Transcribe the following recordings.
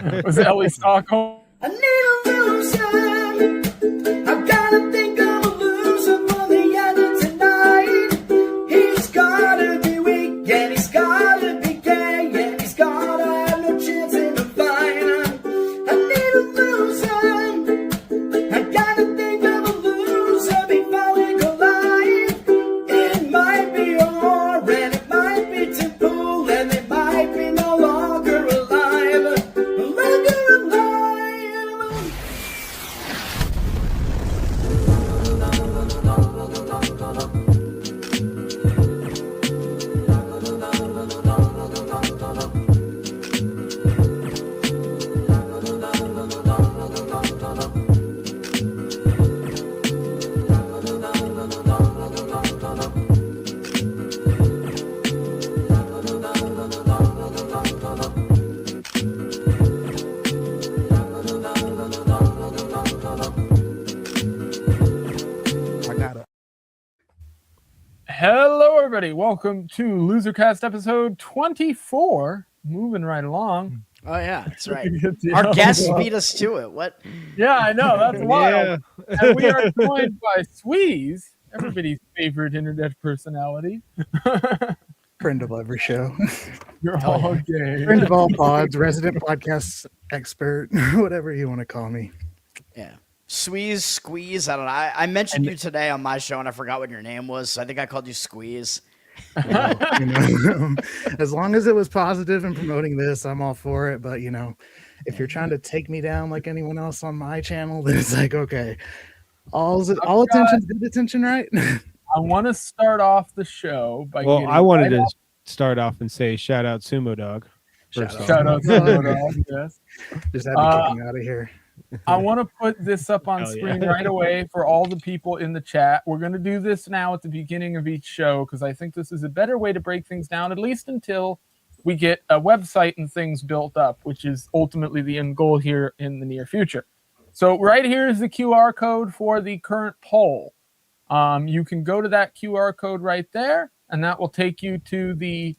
Was Ellie Stockholm? I need a loser. I've gotta think of a loser for the end of tonight. He's gotta be weak and he's gotta be gay and he's gotta have no chance in the fight. I need a loser. I gotta think of a loser before we collide. It might be Orr and it might be Tim Pool and they might be no longer alive. Longer alive. I got it. Hello, everybody. Welcome to LoserCast episode 24. Moving right along. Oh yeah, that's right. Yeah, Our guests beat us to it. What? Yeah, I know. That's wild. And we are joined by SWEEZE, everybody's favorite internet personality. Friend of every show. You're all gay. Friend of all pods, resident podcast expert, whatever you want to call me. Yeah. SWEEZE, Squeeze. I don't know. I mentioned you today on my show and I forgot what your name was. So I think I called you Squeeze. You know, as long as it was positive and promoting this, I'm all for it. But you know, if you're trying to take me down like anyone else on my channel, then it's like, okay, all attention's good attention, right? I want to start off the show by Well, getting I wanted right to off- start off and say shout out Sumo Dog. First off. Shout out to Dog, yes. Just had to kick me out of here. I want to put this up on Hell screen yeah. right away for all the people in the chat. We're going to do this now at the beginning of each show because I think this is a better way to break things down, at least until we get a website and things built up, which is ultimately the end goal here in the near future. So right here is the QR code for the current poll. You can go to that QR code right there, and that will take you to the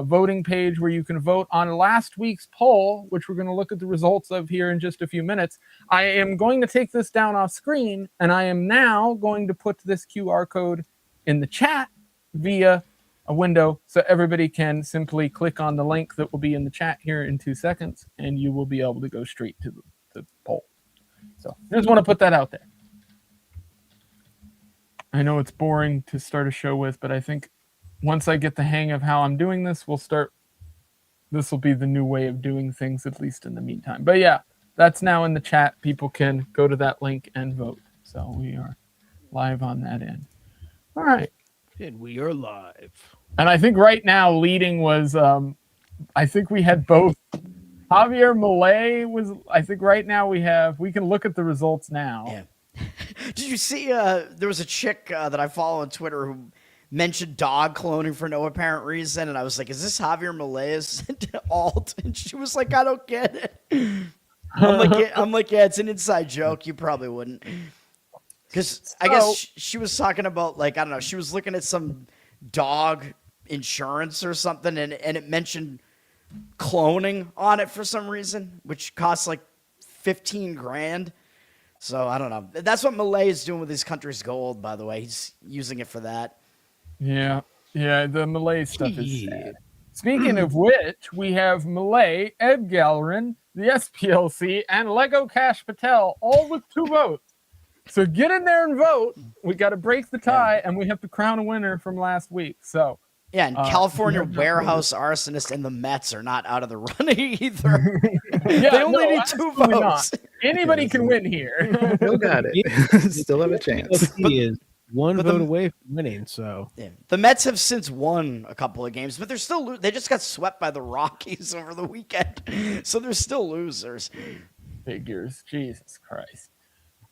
voting page where you can vote on last week's poll, which we're going to look at the results of here in just a few minutes. I am going to take this down off screen, and I am now going to put this QR code in the chat via a window so everybody can simply click on the link that will be in the chat here in 2 seconds, and you will be able to go straight to the poll. So I just want to put that out there. I know it's boring to start a show with, but I think once I get the hang of how I'm doing this, this will be the new way of doing things, at least in the meantime. But yeah, that's now in the chat. People can go to that link and vote. So we are live on that end. All right. And we are live. And I think right now leading was, I think we had both. Javier Milei was, I think right now we can look at the results now. Yeah. Did you see there was a chick that I follow on Twitter who mentioned dog cloning for no apparent reason, and I was like, is this Javier Milei's alt? And she was like, I don't get it. I'm like, yeah, it's an inside joke. You probably wouldn't. Because I guess she was talking about, like, I don't know, she was looking at some dog insurance or something, and it mentioned cloning on it for some reason, which costs like 15 grand. So I don't know. That's what Milei is doing with his country's gold, by the way. He's using it for that. Yeah, the Malay stuff is sad. Speaking of which, we have Malay, Ed Gallerin, the SPLC, and Lego Cash Patel, all with 2 votes. So get in there and vote. We got to break the tie, and we have to crown a winner from last week. So yeah, and California warehouse arsonist and the Mets are not out of the running either. They only need 2 votes. Not. Anybody can win here. Still got it. Still have a chance. He is one vote away from winning. So yeah. The Mets have since won a couple of games, but they're still they just got swept by the Rockies over the weekend, so they're still losers. Figures, Jesus Christ.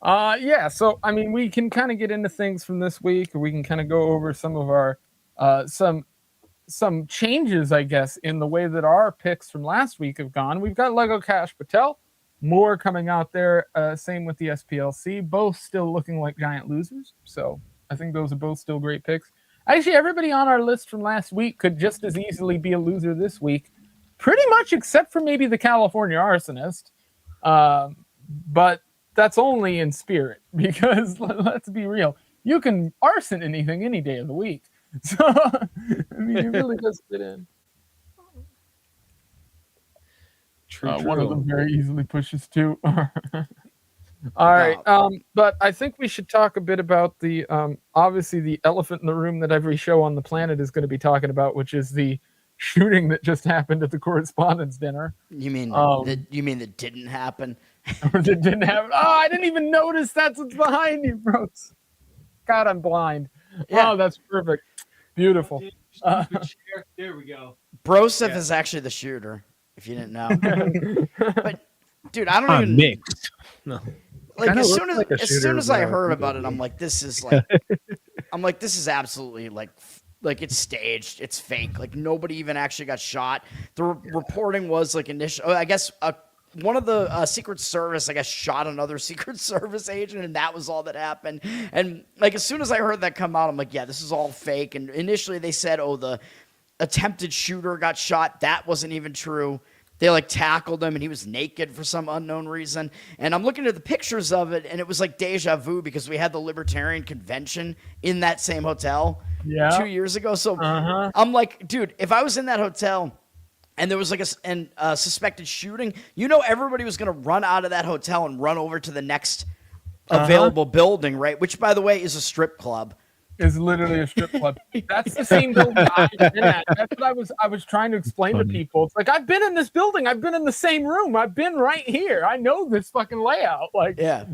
Yeah. So I mean, we can kind of get into things from this week, or we can kind of go over some of our some changes, I guess, in the way that our picks from last week have gone. We've got Lego Cash Patel, more coming out there. Same with the SPLC, both still looking like giant losers. So I think those are both still great picks. Actually, everybody on our list from last week could just as easily be a loser this week. pretty much except for maybe the California arsonist. But that's only in spirit, because let's be real, you can arson anything any day of the week. So, I mean, it really does fit in. True. One of them very easily pushes too. All right. But I think we should talk a bit about the obviously the elephant in the room that every show on the planet is going to be talking about, which is the shooting that just happened at the correspondence dinner. You mean that didn't happen? Or that didn't happen. Oh, I didn't even notice that's what's behind you, bro. God, I'm blind. Yeah. Oh, that's perfect. Beautiful. There we go. Broseph is actually the shooter, if you didn't know. But dude, I don't even mixed. No. like Kinda as looks soon as like a as shooter, soon as I but heard it about it, could I'm be. like, this is absolutely like it's staged, it's fake. Like nobody even actually got shot. The reporting was like initial. I guess one of the Secret Service, I guess, shot another Secret Service agent, and that was all that happened. And like as soon as I heard that come out, I'm like, yeah, this is all fake. And initially they said, oh, the attempted shooter got shot. That wasn't even true. They like tackled him and he was naked for some unknown reason. And I'm looking at the pictures of it, and it was like deja vu because we had the Libertarian Convention in that same hotel 2 years ago. So I'm like, dude, if I was in that hotel and there was like a suspected shooting, everybody was going to run out of that hotel and run over to the next available building, right? Which, by the way, is a strip club. Is literally a strip club. That's the same building I've been at. That's what I was trying to explain to people. It's like, I've been in this building. I've been in the same room. I've been right here. I know this fucking layout. Like, yeah.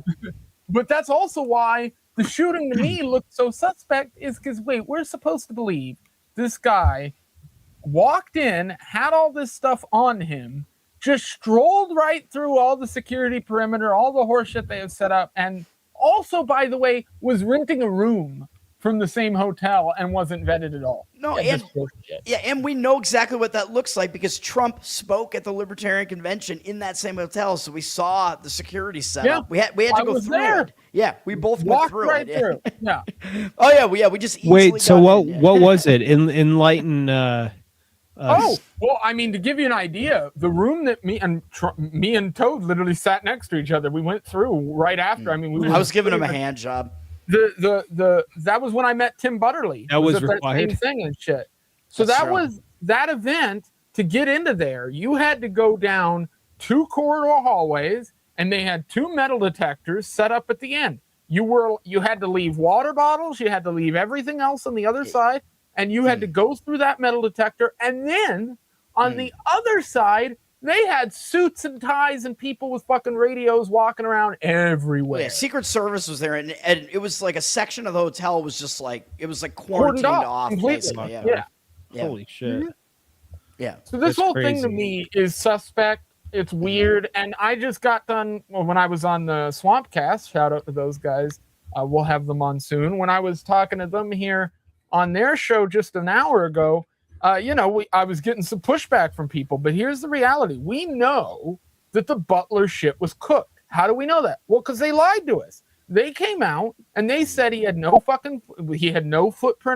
But that's also why the shooting to me looked so suspect, is because, wait, we're supposed to believe this guy walked in, had all this stuff on him, just strolled right through all the security perimeter, all the horseshit they have set up, and also, by the way, was renting a room from the same hotel and wasn't vetted at all. No, and we know exactly what that looks like because Trump spoke at the Libertarian Convention in that same hotel, so we saw the security setup. We had to go through it. Yeah, we both went through right it. Through. Yeah. Oh yeah, we just easily Wait. So got what was it? Enlighten. Well, I mean, to give you an idea, the room that me and Toad literally sat next to each other. We went through right after. I mean, I was giving him a hand job. That was when I met Tim Butterly. That was at required. That same thing and shit. So that was that event. To get into there, you had to go down 2 corridor hallways, and they had 2 metal detectors set up at the end. You had to leave water bottles, you had to leave everything else on the other side, and you had to go through that metal detector. And then on the other side, they had suits and ties and people with fucking radios walking around everywhere. Yeah, Secret Service was there, and it was like a section of the hotel was just like, it was like quarantined off completely. Yeah. Holy shit. Yeah. So this That's whole crazy. thing to me is suspect. It's weird. And I just got done when I was on the Swampcast. Shout out to those guys. We'll have them on soon. When I was talking to them here on their show just an hour ago, I was getting some pushback from people. But here's the reality. We know that the Butler shit was cooked. How do we know that? Well, because they lied to us. They came out and they said he had no footprint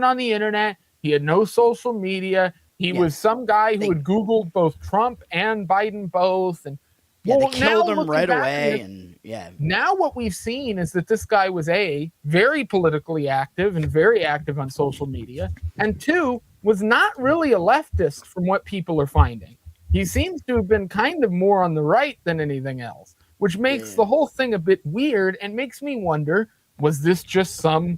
on the internet. He had no social media. He was some guy who had Googled both Trump and Biden both. And they killed him right away. Now what we've seen is that this guy was very politically active and very active on social media. And 2, was not really a leftist from what people are finding. He seems to have been kind of more on the right than anything else, which makes the whole thing a bit weird and makes me wonder, was this just some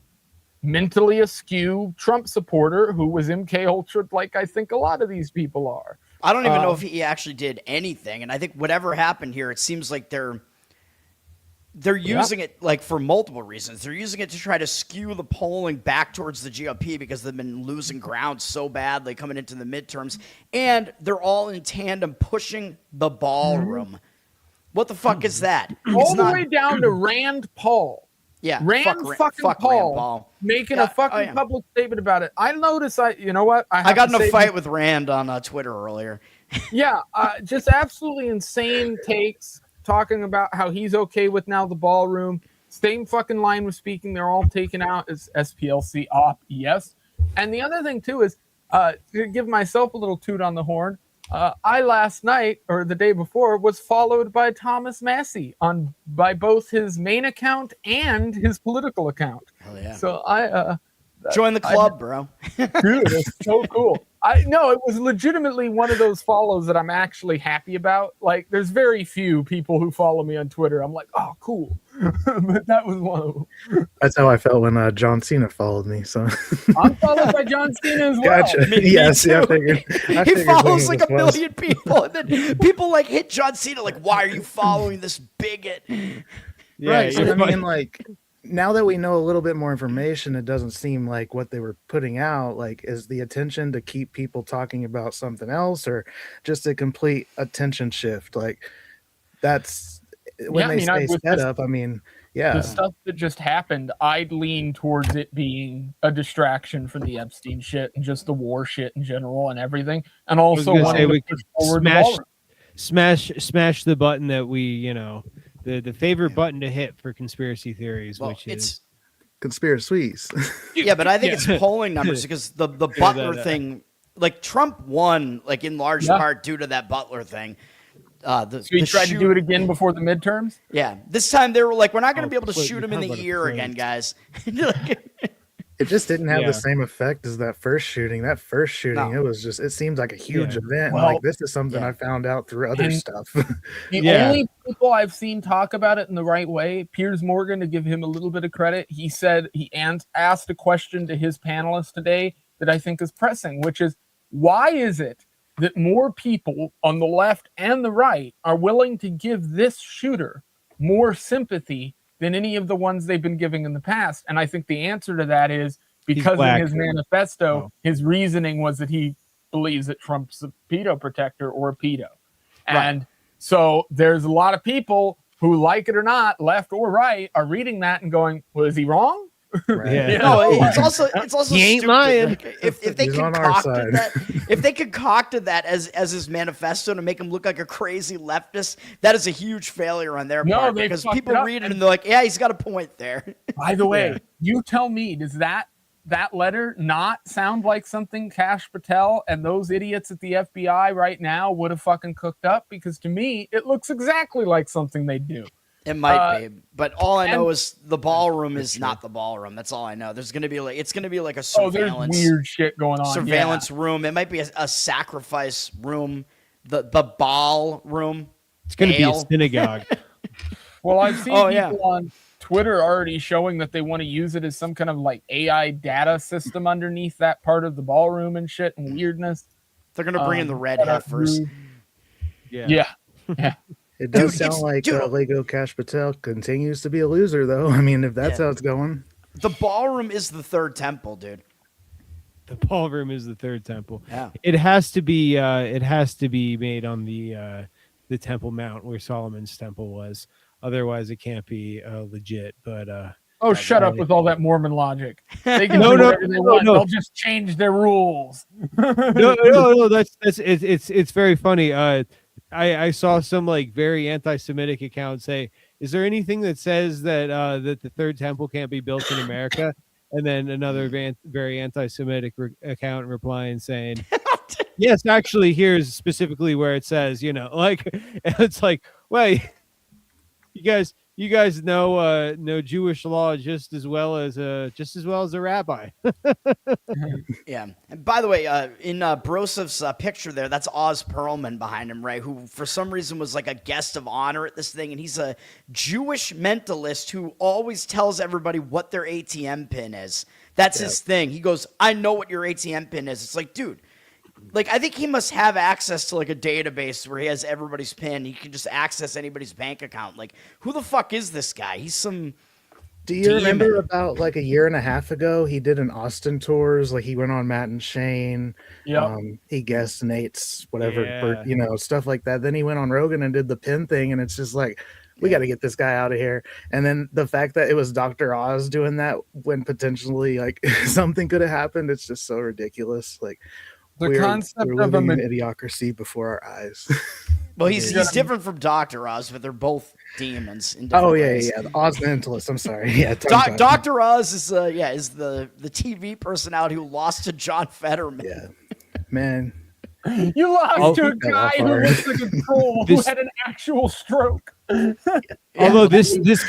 mentally askew Trump supporter who was MK Ultra, like I think a lot of these people are? I don't even know if he actually did anything. And I think whatever happened here, it seems like they're using it like for multiple reasons. They're using it to try to skew the polling back towards the GOP because they've been losing ground so badly coming into the midterms. And they're all in tandem pushing the ballroom. What the fuck is that? All the way down to Rand Paul. Yeah, Rand Paul making a fucking public statement about it. I noticed. You know what? I got in a fight with Rand on Twitter earlier. Just absolutely insane takes, talking about how he's okay with now the ballroom. Same fucking line was speaking. They're all taken out as SPLC op. Yes. And the other thing too is to give myself a little toot on the horn. I last night or the day before was followed by Thomas Massey by both his main account and his political account. Hell yeah. So Join the club, bro. dude, it's so cool. I know it was legitimately one of those follows that I'm actually happy about. Like, there's very few people who follow me on Twitter. I'm like, oh, cool. But that was one of them. That's how I felt when John Cena followed me. So I'm followed by John Cena as well. gotcha. Me Yes, yeah, I too. figured. I He figured follows who like a this was. million people, and then people like hit John Cena like, "Why are you following this bigot?" Yeah, Right. So, you're I mean, fine. like, now that we know a little bit more information, it doesn't seem like what they were putting out, like, is the attention to keep people talking about something else or just a complete attention shift. Like, that's when Yeah, I they mean, say with setup, I mean, yeah. the stuff that just happened, I'd lean towards it being a distraction from the Epstein shit and just the war shit in general and everything, and also gonna say wanting to we push could forward the smash- ballroom. Smash the button that we, the favorite button to hit for conspiracy theories, Well, which it's is Conspiracies. yeah, but I think Yeah. it's polling numbers because the Butler thing, like Trump won, like in large Yeah. part due to that Butler thing. So he tried to do it again before the midterms. Yeah, this time they were like, "We're not going to Oh, be able to flip, shoot you're him in talking the about a ear flip. again, guys." Like, It just didn't have Yeah. the same effect as that first shooting. That first shooting, No. it seems like a huge Yeah. event. Well, like, this is something yeah. I found out through other And- stuff. The Yeah. only people I've seen talk about it in the right way, Piers Morgan, to give him a little bit of credit, he said he asked a question to his panelists today that I think is pressing, which is, why is it that more people on the left and the right are willing to give this shooter more sympathy than any of the ones they've been giving in the past? And I think the answer to that is because in black. his manifesto, Oh. his reasoning was that he believes that Trump's a pedo protector or a pedo. Right. And so there's a lot of people who, like it or not, left or right, are reading that and going, well, is he wrong? Right. Yeah. no, it's also He ain't stupid. lying. Like, if they He's on our concocted side. that, if they concocted that as his manifesto to make him look like a crazy leftist, that is a huge failure on their No, part they because fucked people it up, read it and- and they're like, "Yeah, he's got a point there." By the way, Yeah. you tell me, does that letter not sound like something Kash Patel and those idiots at the FBI right now would have fucking cooked up? Because to me, it looks exactly like something they do. It might be, but all I know and- is the ballroom is not the ballroom. That's all I know. There's gonna be like it's gonna be like a Oh, there's surveillance weird shit going on. surveillance room. It might be a sacrifice room, the ball room. it's going to be a Ale. synagogue. Yeah. Well, I've seen Oh, people yeah. on Twitter already showing that they want to use it as some kind of like AI data system underneath that part of the ballroom and shit and weirdness. They're gonna bring in the red that are heifers. rude. Yeah. Yeah. It does Dude, sound it's- like dude- Lego Cash Patel continues to be a loser, though. I mean, if that's Yeah. how it's going. The ballroom is the third temple, dude. The ballroom is the third temple. Yeah. It has to be. It has to be made on the Temple Mount where Solomon's temple was. Otherwise, it can't be legit. But Oh, shut up with all that Mormon logic. They can No, do no, whatever they no, want. no. They'll just change their rules. no. It's very funny. I saw some like very anti-Semitic account say, "Is there anything that says that that the third temple can't be built in America?" And then another very anti-Semitic account replying saying, "Yes, actually, here's specifically where it says, like." And it's like, well, you guys know Jewish law just as well as a rabbi. Yeah. And by the way, in Brosev's picture there, that's Oz Perlman behind him, right? Who for some reason was like a guest of honor at this thing, and he's a Jewish mentalist who always tells everybody what their ATM pin is. That's his thing. He goes, "I know what your ATM pin is." It's like, dude. Like, I think he must have access to, like, a database where he has everybody's PIN. He can just access anybody's bank account. Like, who the fuck is this guy? He's some... Do you remember demon. about like a year and a half ago, he did an Austin tours? Like, he went on Matt and Shane. Yep. He guessed Nate's whatever, Yeah. stuff like that. Then he went on Rogan and did the pin thing, and it's just like, we got to get this guy out of here. And then the fact that it was Dr. Oz doing that when potentially like something could have happened, it's just so ridiculous. Like, The concept we're of a living in idiocracy before our eyes. Well, he's different from Dr. Oz, but they're both demons. In Oh different yeah, ways. yeah. The Oz mentalist. I'm sorry. Yeah, tongue-tied. Dr. Oz is the TV personality who lost to John Fetterman. Yeah, man. You lost Oh, to a he fell guy off who hard. looks like a troll who This- had an actual stroke. Although this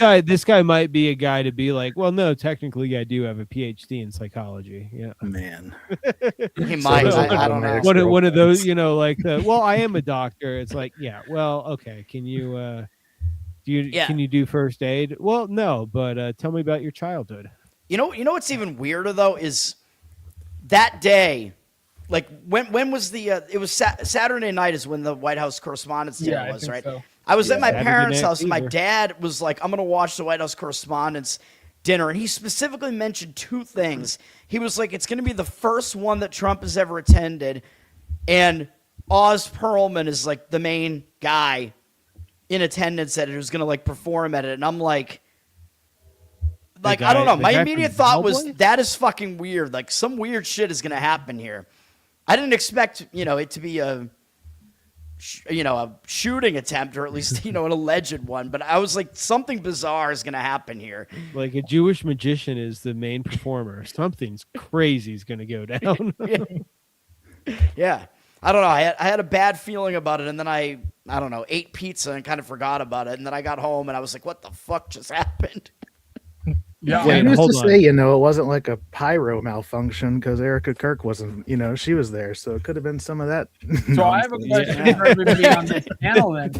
guy might be a guy to be like, well, no, technically I do have a PhD in psychology. Yeah. Man. He might. there's a I lot don't of know. my One of those, ex-girlfriends. like well, I am a doctor. It's like, yeah, well, okay. Can you can you do first aid? Well, no, but tell me about your childhood. You know what's even weirder though is that day, like when was the? It was Saturday night is when the White House Correspondents' Dinner Yeah, I was, think right? so. I was at my Saturday parents' Night house, and my Fever. dad was like, "I'm gonna watch the White House Correspondents' Dinner," and he specifically mentioned two things. He was like, "It's gonna be the first one that Trump has ever attended," and Oz Perlman is like the main guy in attendance at it who's gonna like perform at it, and I'm like. I don't know. the My guy immediate from thought was Hellboy? that is fucking weird. Like some weird shit is gonna happen here. I didn't expect it to be a shooting attempt or at least an alleged one. But I was like, something bizarre is gonna happen here. Like a Jewish magician is the main performer. Something's crazy is going to go down. Yeah. I don't know. I had a bad feeling about it, and then I don't know, ate pizza and kind of forgot about it, and then I got home and I was like, what the fuck just happened? Yeah, Wait, Who's hold to on. say, it wasn't like a pyro malfunction because Erica Kirk wasn't, she was there. So it could have been some of that. So I have a nonsense. question for everybody on this panel then.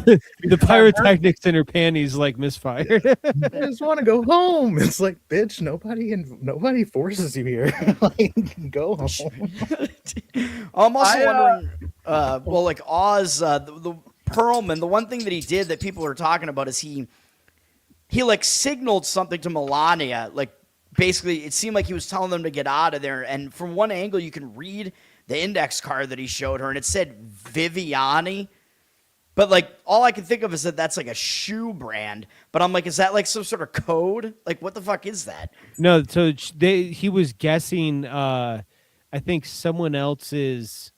The pyrotechnics in her panties like misfired. I just want to go home. It's like, bitch, nobody forces you here. Like, go home. I'm also I, wondering, well, like Oz, the Perlman, the one thing that he did that people are talking about is he like signaled something to Melania. Like basically, it seemed like he was telling them to get out of there. And from one angle, you can read the index card that he showed her, and it said Viviani. But like all I can think of is that that's like a shoe brand. But I'm like, is that like some sort of code? Like what the fuck is that? No, so he was guessing I think someone else's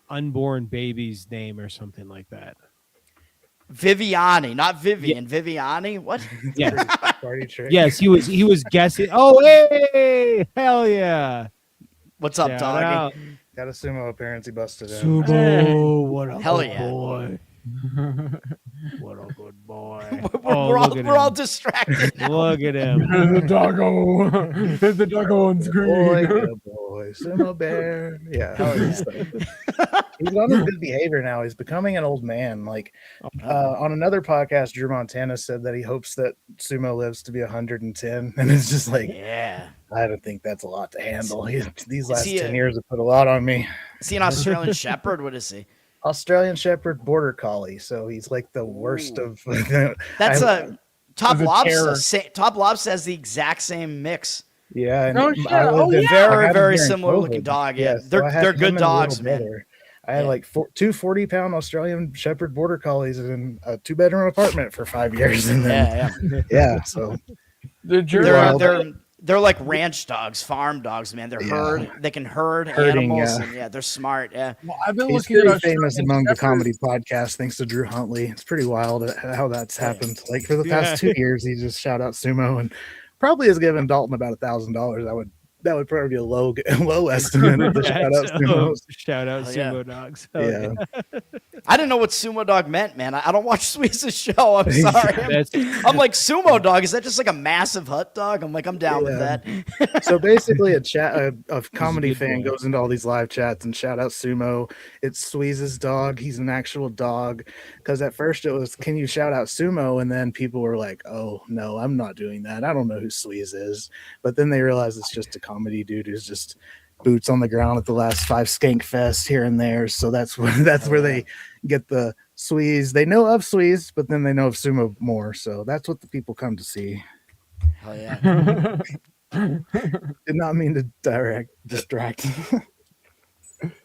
unborn baby's name or something like that. Viviani, not Vivian. Viviani? What? Yes. Party trick. Yes, he was guessing. Oh, hey, hell yeah. What's up, Shout doggy? out. Got a sumo appearance. He busted in. Sumo, what a Hell good yeah. boy. What a good boy. We're all distracted. Look at him. There's the doggo. There's the doggo on Boy, screen. good boy. Sumo bear. Yeah. He's on his good behavior now. He's becoming an old man. Like on another podcast, Drew Montana said that he hopes that sumo lives to be 110. And it's just like, Yeah. I don't think that's a lot to handle. These last he 10 a- years have put a lot on me. Is he an Australian Shepherd? What is he? Australian Shepherd Border Collie. So he's like the worst of. That's Top As a Lobs. terror. Top Lobs has the exact same mix. Yeah. And Oh, shit. I lived Oh, in- yeah. I had Very, him very during similar COVID. looking dog. Yeah, Yes, so I had they're him good and a dogs, little man. brother. I had Yeah. like two 40-pound Australian Shepherd Border Collies in a 2-bedroom apartment for 5 years. And then, Yeah. So The They're German. they're like ranch dogs, farm dogs, man. They're herd. They can herd Herding, animals. yeah. And they're smart. Yeah. Well, I've been he's looking at pretty famous Australian among the Shepherds. comedy podcasts thanks to Drew Huntley. It's pretty wild how that's happened. Like for the past Yeah. 2 years, he just shout out sumo and probably has given Dalton about $1,000. That would probably be a low estimate of the shout out sumo. Shout out Hell yeah. sumo dogs. Hell Yeah. I didn't know what sumo dog meant, man. I don't watch SWEEZE's show. I'm sorry. That's, I'm like, sumo dog. Is that just like a massive hut dog? I'm like, I'm down with Yeah. that. So basically, a comedy good fan boy. goes into all these live chats and shout out sumo. It's SWEEZE's dog. He's an actual dog. Because at first it was, can you shout out sumo? And then people were like, oh no, I'm not doing that. I don't know who SWEEZE is. But then they realized it's just a comedy dude who's just boots on the ground at the last 5 skank fests here and there. So that's where they get the SWEEZE. They know of SWEEZE, but then they know of sumo more. So that's what the people come to see. Hell yeah. Did not mean to distract.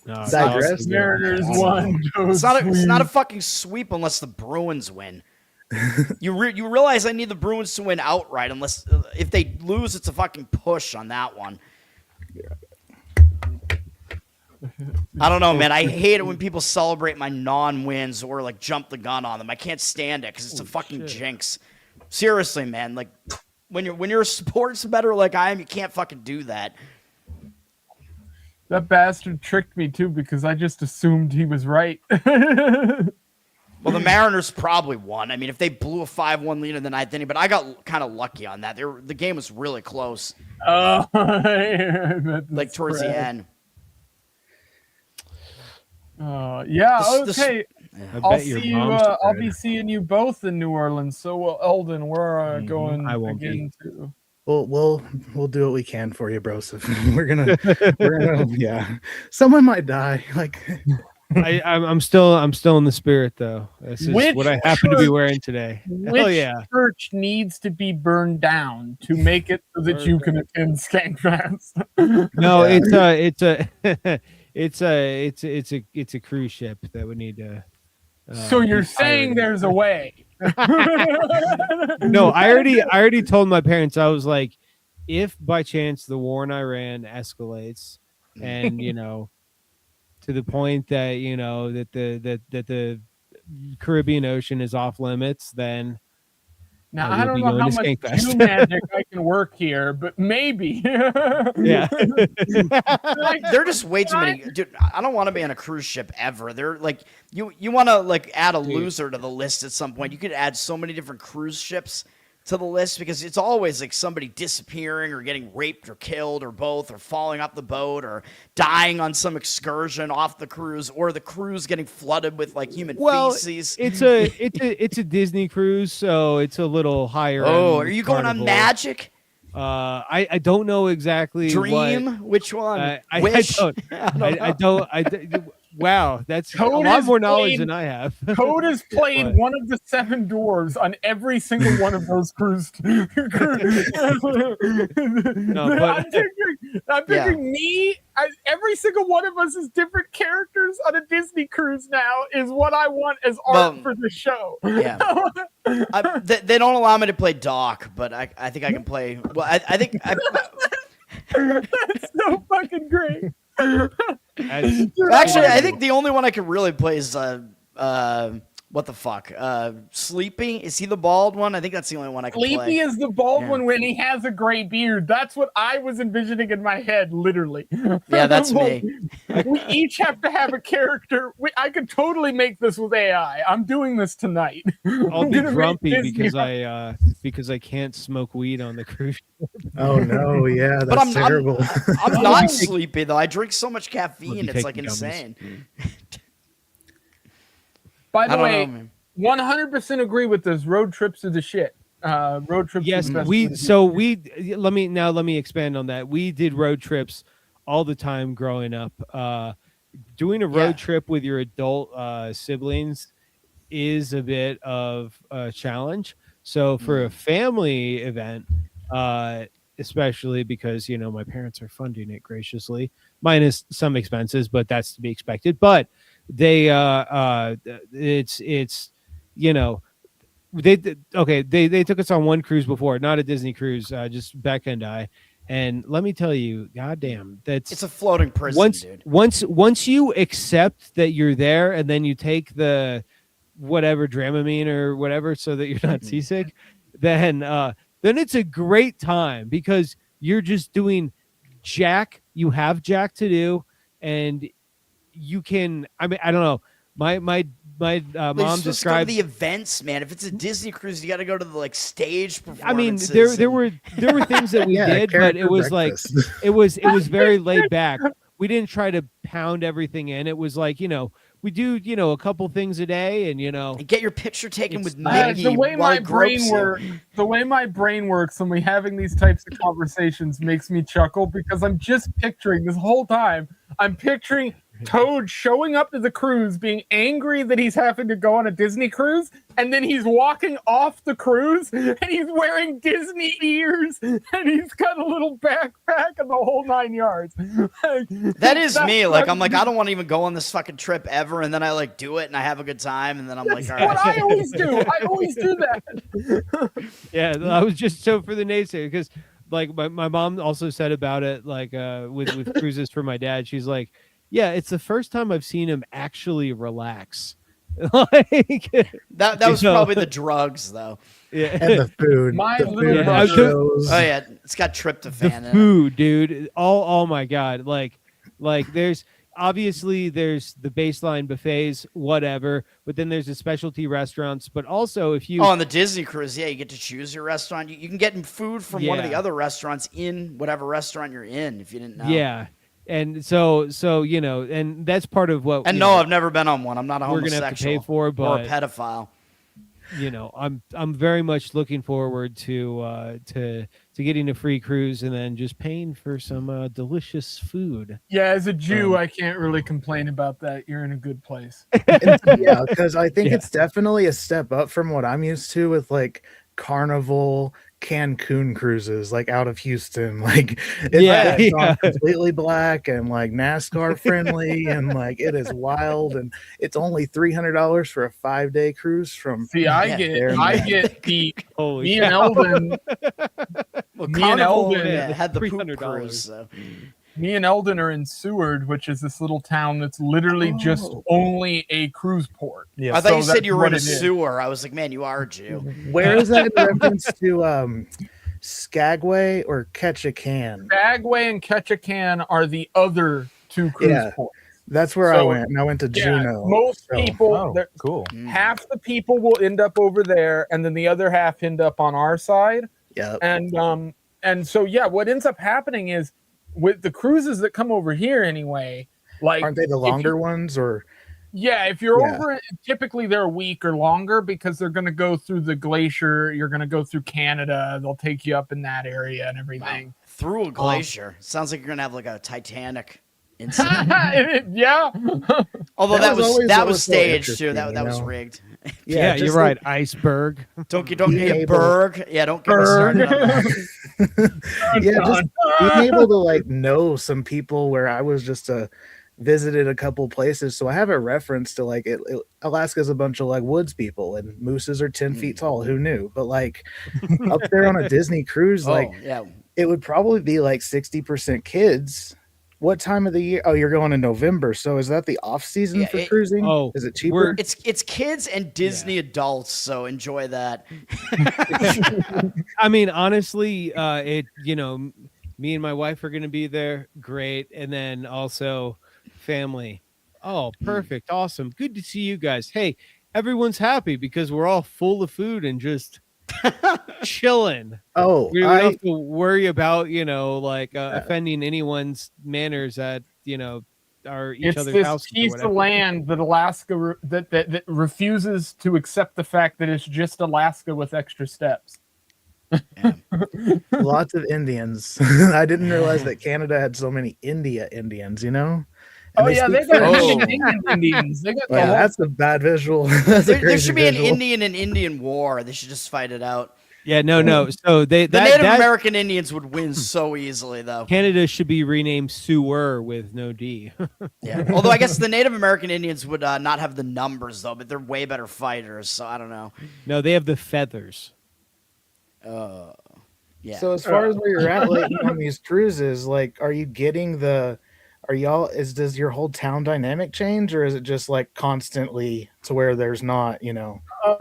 no, Digress. Mariners won. It's not a fucking sweep unless the Bruins win. You realize I need the Bruins to win outright unless if they lose, it's a fucking push on that one. I don't know, man. I hate it when people celebrate my non-wins or like jump the gun on them. I can't stand it because it's a fucking jinx. Seriously, man. Like when you're a sports bettor like I am, you can't fucking do that. That bastard tricked me too because I just assumed he was right. Well, the Mariners probably won. I mean, if they blew a 5-1 lead in the ninth inning, but I got kind of lucky on that. The game was really close, Oh, like towards the end. Yeah. This- Okay. I I'll bet your see you. mom's I'll spread. be seeing you both in New Orleans. So, Eldon, we're going I won't be. again too. We'll do what we can for you, bro. So we're gonna yeah. Someone might die. Like I'm still in the spirit though. This is Which what I happen to be church- wearing today. Which Hell yeah. church needs to be burned down to make it so that you can attend Skankfest? No, Yeah. it's a cruise ship that would need to. So you're be saying pirated. there's a way? No, I already told my parents. I was like, if by chance the war in Iran escalates, and to the point that that the Caribbean Ocean is off limits, then Now we'll I don't be know going how to much Skankfest. Jew magic I can work here, but maybe. Yeah. Like, They're just way too many. Dude, I don't want to be on a cruise ship ever. They're like you want to like add a loser to the list at some point. You could add so many different cruise ships to the list because it's always like somebody disappearing or getting raped or killed or both or falling off the boat or dying on some excursion off the cruise or the cruise getting flooded with like human feces. it's a Disney cruise, so it's a little higher. Oh, end are you going on Carnival. Magic? I don't know exactly Dream? Which one? I Wish? don't. Wow, that's Toad a lot has more knowledge played- than I have. Toad has played But- one of the 7 dwarves on every single one of those cruise. but- I'm picturing me. Every single one of us is different characters on a Disney cruise now. Is what I want as art for the show. Yeah. They don't allow me to play Doc, but I think I can play. Well, I think That's so fucking great. actually I think the only one I can really play is what the fuck? Sleepy? Is he the bald one? I think that's the only one I can Sleepy play. is the bald Yeah. one when he has a gray beard. That's what I was envisioning in my head, literally. Yeah, that's me. We each have to have a character. I could totally make this with AI. I'm doing this tonight. I'll I'm be gonna make grumpy Disney- because I can't smoke weed on the cruise. oh no, yeah, that's But I'm terrible. I'm not sleepy though. I drink so much I'll caffeine, be it's like taking gummies. insane. By I the don't way, know, man. 100% agree with this. Road trips are the shit. Road trips. Yes, are the best we. way. So we. Let me expand on that. We did road trips all the time growing up. Doing a road Yeah. trip with your adult siblings is a bit of a challenge. So for a family event, especially because my parents are funding it graciously, minus some expenses, but that's to be expected. But they they took us on one cruise before, not a Disney cruise, just Becca and I. And let me tell you, goddamn, It's a floating prison, dude. once you accept that you're there, and then you take the whatever Dramamine or whatever, so that you're not seasick, then it's a great time because you're just doing jack. You have jack to do, and you can. I mean, I don't know. My You're mom supposed to go to described the events, man. If it's a Disney cruise, you got to go to the like stage I mean, performances. there were things that we Yeah, did, but character it was breakfast. like it was very laid back. We didn't try to pound everything in. It was like we do a couple things a day, and And get your picture taken with The Mickey. way while my he gropes brain you. works, the way my brain works when we having these types of conversations makes me chuckle because I'm just picturing this whole time. I'm picturing Toad showing up to the cruise, being angry that he's having to go on a Disney cruise, and then he's walking off the cruise, and he's wearing Disney ears, and he's got a little backpack and the whole 9 yards. That is That's me. Like what- I'm like I don't want to even go on this fucking trip ever, and then I like do it and I have a good time, and then I'm like, That's all what right. I always do. I always do that. yeah, I was just so for the naysayer because like my mom also said about it like with cruises for my dad. She's like, yeah, it's the first time I've seen him actually relax. Like That was probably the drugs though. yeah. And the food. My the little food brother- shows. Oh yeah, it's got tryptophan The in it. food, dude. Oh my god, like Like there's obviously there's the baseline buffets, whatever, but then there's the specialty restaurants. But also if you on the Disney cruise, yeah, you get to choose your restaurant. You can get food from one of the Yeah. other restaurants in whatever restaurant you're in, if you didn't know. yeah. And so you know, and that's part of what And you no, know, I've never been on one. I'm not a we're homosexual gonna have to pay for, or a but pedophile. you know, I'm very much looking forward to getting a free cruise and then just paying for some delicious food. Yeah, as a Jew, I can't really complain about that. You're in a good place. Yeah, because I think Yeah. it's definitely a step up from what I'm used to with like Carnival Cancun cruises, like out of Houston. Like it's gone completely black and like NASCAR friendly, and like it is wild, and it's only $300 for a 5-day cruise from. See, I get the Holy me and cow. Eldon. Well, Me and Carnival Eldon had the poop $300. cruise. So. Me and Eldon are in Seward, which is this little town that's literally just Oh. only a cruise port. Yeah. I thought you So said that's you were what in a it is. sewer. I was like, man, you are a Jew. Where is that in reference to Skagway or Ketchikan? Bagway and Ketchikan are the other two cruise Yeah. ports. That's where I So, went, and I went to Yeah, Juneau. most so- people, Oh, they're- cool. half the people will end up over there, and then the other half end up on our side. Yep. And so yeah, what ends up happening is with the cruises that come over here anyway, like Aren't they the if you- longer ones, or Yeah, if you're Yeah. over, typically they're a week or longer because they're going to go through the glacier. You're going to go through Canada. They'll take you up in that area and everything. Through a glacier. Sounds like you're going to have like a Titanic incident. Yeah. Although That was always that what was was so staged too. interesting, That you was know? rigged. Yeah, just you're right. Iceberg. Don't Being get able- Berg. Yeah, don't get me started on that. Yeah, just being able to like know some people where I was just visited a couple places, so I have a reference to like Alaska's a bunch of like woods people, and mooses are 10 feet tall. Who knew? But like up there on a Disney cruise, like Oh, yeah. it would probably be like 60% kids. What time of the year? Oh, you're going in November, so is that the off season Yeah, for it- cruising? Oh, Is it cheaper? It's kids and Disney adults, so enjoy that. I mean, honestly, me and my wife are going to be there. Great. And then also family. Oh, perfect. Awesome. Good to see you guys. Hey, everyone's happy because we're all full of food and just chilling. Oh, We don't have to worry about, offending anyone's manners at, each It's other's this houses or piece of whatever. land that Alaska that refuses to accept the fact that it's just Alaska with extra steps. lots of Indians. I didn't realize that Canada had so many Indians, you know? And Oh yeah, they speak got French. Indians. They got the Yeah, whole- that's a bad visual. That's a There crazy should be an visual. Indian and Indian war. They should just fight it out. Yeah, no. So The Native American Indians would win so easily, though. Canada should be renamed Sewer with no D. Yeah. Although I guess the Native American Indians would not have the numbers, though, but they're way better fighters, so I don't know. No, they have the feathers. Yeah. So as far as where you're at lately on these cruises, like, are you getting does your whole town dynamic change, or is it just like constantly to where there's not,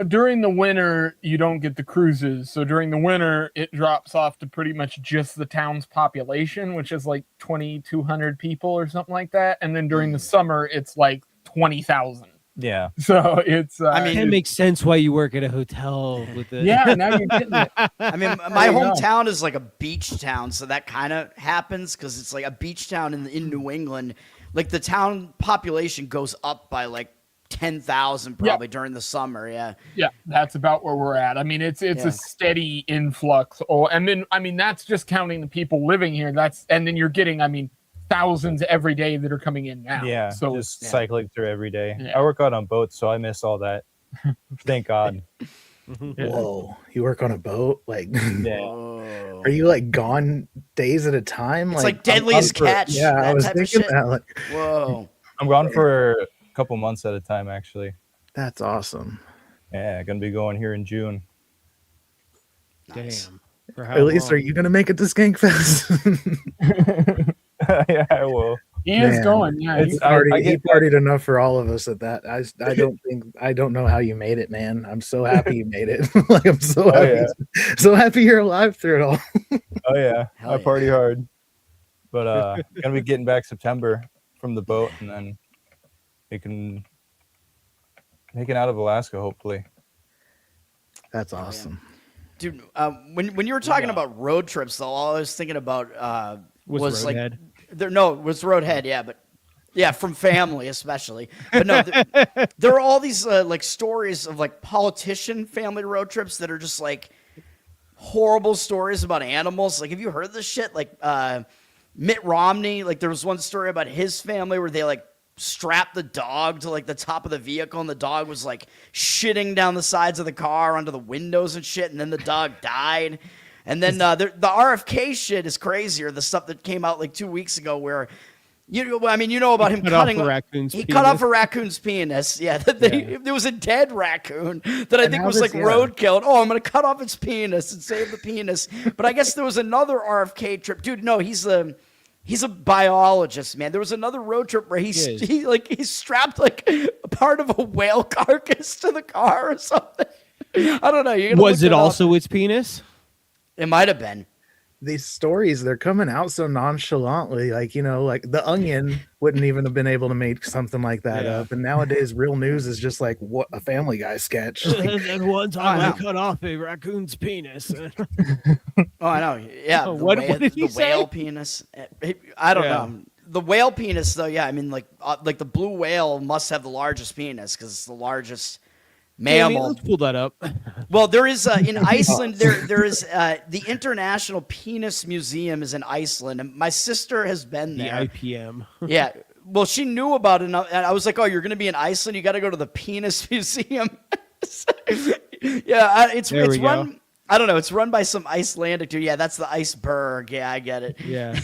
during the winter, you don't get the cruises. So during the winter, it drops off to pretty much just the town's population, which is like 2,200 people or something like that. And then during the summer, it's like 20,000. Yeah. So it's. It makes sense why you work at a hotel with the. Yeah, now you're getting it. I mean, my There you go. hometown is like a beach town, so that kind of happens because it's like a beach town in New England. Like the town population goes up by like 10,000 probably during the summer. Yeah. Yeah, that's about where we're at. I mean, it's Yeah. a steady influx. Oh, and then that's just counting the people living here. And then you're getting, thousands every day that are coming in now. Yeah. So Just cycling through every day. Yeah. I work out on boats, so I miss all that. Thank God. Yeah. Whoa, you work on a boat? Like, Yeah. Oh. are you like gone days at a time? It's like I'm Deadliest for- Catch, Yeah, I that was type of thinking shit. that. Like, Whoa. I'm gone for a couple months at a time, actually. that's awesome. Yeah, gonna be going here in June. Nice. Damn. For how At least, long? are you gonna make it to Skankfest? Yeah, I will. He is Man, going. Yeah, it's- he's- I He get partied enough for all of us at that. I don't know how you made it, man. I'm so happy you made it. Like, I'm so Oh, happy, so happy you're alive through it all. Oh yeah, Hell I yeah. party hard. But gonna be getting back September. from the boat, and then we can make it out of Alaska, hopefully. That's awesome. Dude, when you were talking about road trips, though, all I was thinking about was like Roadhead? was Roadhead, yeah, but yeah, from family especially. But no, there are all these like stories of like politician family road trips that are just like horrible stories about animals. Like, have you heard this shit? Like Mitt Romney, like there was one story about his family where they like strapped the dog to like the top of the vehicle, and the dog was like shitting down the sides of the car onto the windows and shit, and then the dog died. And then the RFK shit is crazier. The stuff that came out like 2 weeks ago, where you know about him cutting off a raccoon's he penis. cut off a raccoon's penis. Yeah, there was a dead raccoon that I think was like roadkill. Oh, I'm gonna cut off its penis and save the penis. But I guess there was another RFK trip, dude. No, he's a biologist, man. There was another road trip where he strapped like a part of a whale carcass to the car or something. I don't know. Was it also its penis? It might have been. These stories, they're coming out so nonchalantly. Like, you know, like The Onion wouldn't even have been able to make something like that up. And nowadays, real news is just like what a Family Guy sketch. Like, And one time I cut off a raccoon's penis. Oh, I know. Yeah. What did he say? Whale penis. I don't know. The whale penis, though, yeah. I mean, like the blue whale must have the largest penis because it's the largest mammal. Let's pull that up. Well, there is in Iceland. There is the International Penis Museum is in Iceland, and my sister has been The there. IPM. Yeah. Well, she knew about it, and I was like, "Oh, you're going to be in Iceland? You got to go to the Penis Museum." Yeah, it's run. I don't know. It's run by some Icelandic dude. Yeah, that's the iceberg. Yeah, I get it. Yeah.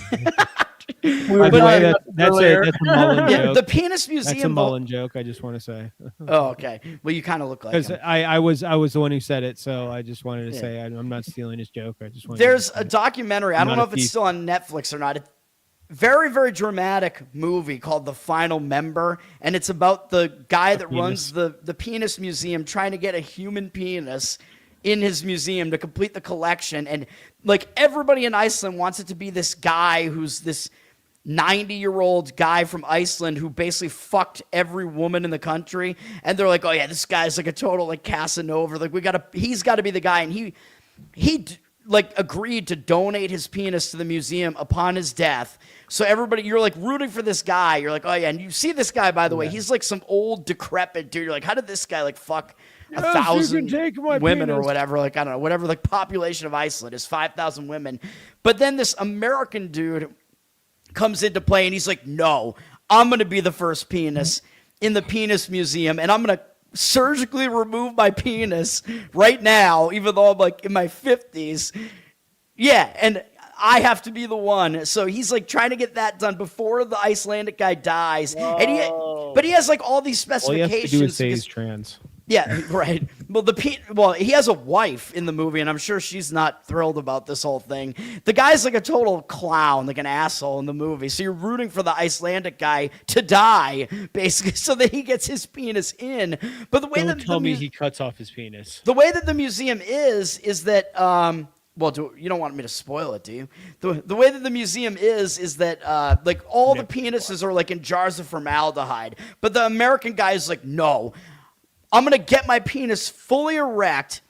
By the way, that's a Mullen joke. The Penis Museum. That's a Mullen joke. I just want to say. Oh, okay. Well, you kind of look like Because him. I was the one who said it, so I just wanted to say I'm not stealing his joke. I just wanted. There's a documentary. I don't know if it's still on Netflix or not. It's a very, very dramatic movie called The Final Member, and it's about the guy that runs the Penis Museum trying to get a human penis in his museum to complete the collection. And like everybody in Iceland wants it to be this guy who's this 90-year-old guy from Iceland who basically fucked every woman in the country. And they're like, oh yeah, this guy's like a total like Casanova. Like he's got to be the guy. And he like agreed to donate his penis to the museum upon his death. So everybody, you're like rooting for this guy. You're like, oh yeah. And you see this guy, by the way, he's like some old decrepit dude. You're like, how did this guy like fuck 1,000 women penis. or whatever? Like, I don't know, whatever the population of Iceland is, 5,000 women. But then this American dude comes into play and he's like, no, I'm going to be the first penis in the Penis Museum, and I'm going to surgically remove my penis right now, even though I'm like in my 50s. Yeah, and I have to be the one. So he's like trying to get that done before the Icelandic guy dies. And but he has like all these specifications. All you have to do is say he's trans. Yeah, right. Well, he has a wife in the movie, and I'm sure she's not thrilled about this whole thing. The guy's like a total clown, like an asshole in the movie. So you're rooting for the Icelandic guy to die, basically, so that he gets his penis in. But the way Don't tell me he cuts off his penis. the way that the museum is that well, you don't want me to spoil it, do you? The way that the museum is that like all the penises are like in jars of formaldehyde, but the American guy is like, no, I'm going to get my penis fully erect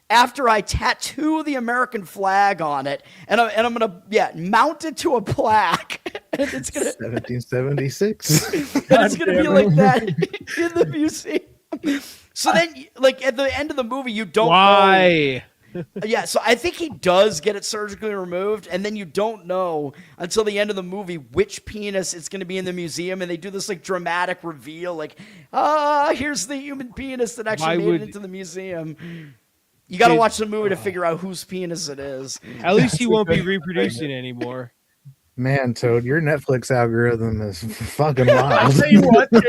after I tattoo the American flag on it, and I'm going to mount it to a plaque. And it's going to 1776. and it's going to be like that in the museum. So then, like at the end of the movie, you don't know. Why? Yeah, so I think he does get it surgically removed, and then you don't know until the end of the movie which penis it's going to be in the museum, and they do this like dramatic reveal, like, here's the human penis that actually made it into the museum. You got to watch the movie to figure out whose penis it is. At least he won't be reproducing anymore. Man, Toad, your Netflix algorithm is fucking I'll wild. tell you what, dude.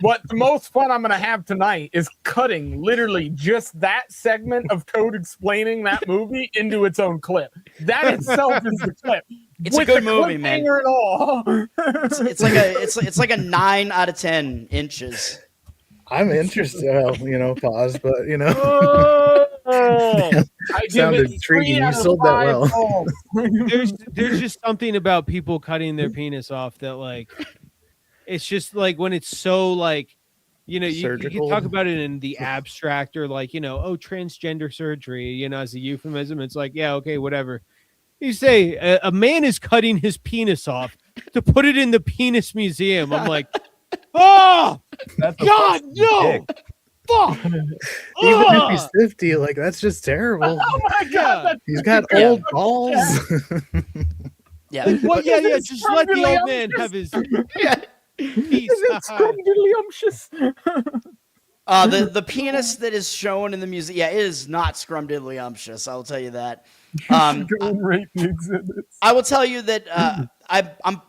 What the most fun I'm gonna have tonight is cutting literally just that segment of Toad explaining that movie into its own clip. That itself is the clip. It's a With good the movie, man. cliffhanger and all. It's like a 9 out of 10 inches. I'm interested. Well, pause, but I give sounded it intriguing. 3 You out of sold that 5 well. balls. There's just something about people cutting their penis off that like It's just like when it's so like, you know, you can Surgical. talk about it in the abstract or like, you know, oh, transgender surgery, you know, as a euphemism. It's like, yeah, okay, whatever. You say a man is cutting his penis off to put it in the penis museum. I'm like, oh, That's a God, no. Fuck. Even if he's Ugh. 50, like that's just terrible. Oh my Yeah. god, that's He's got Yeah. old balls. Yeah. Like, what? Yeah, This is just let the old man scrumdiddlyumptious. have his Yeah. piece. Is it scrumdiddlyumptious? The penis that is shown in the museum, yeah, it is not scrumdiddlyumptious. I will tell you that. Go and rate the exhibits. I will tell you that I'm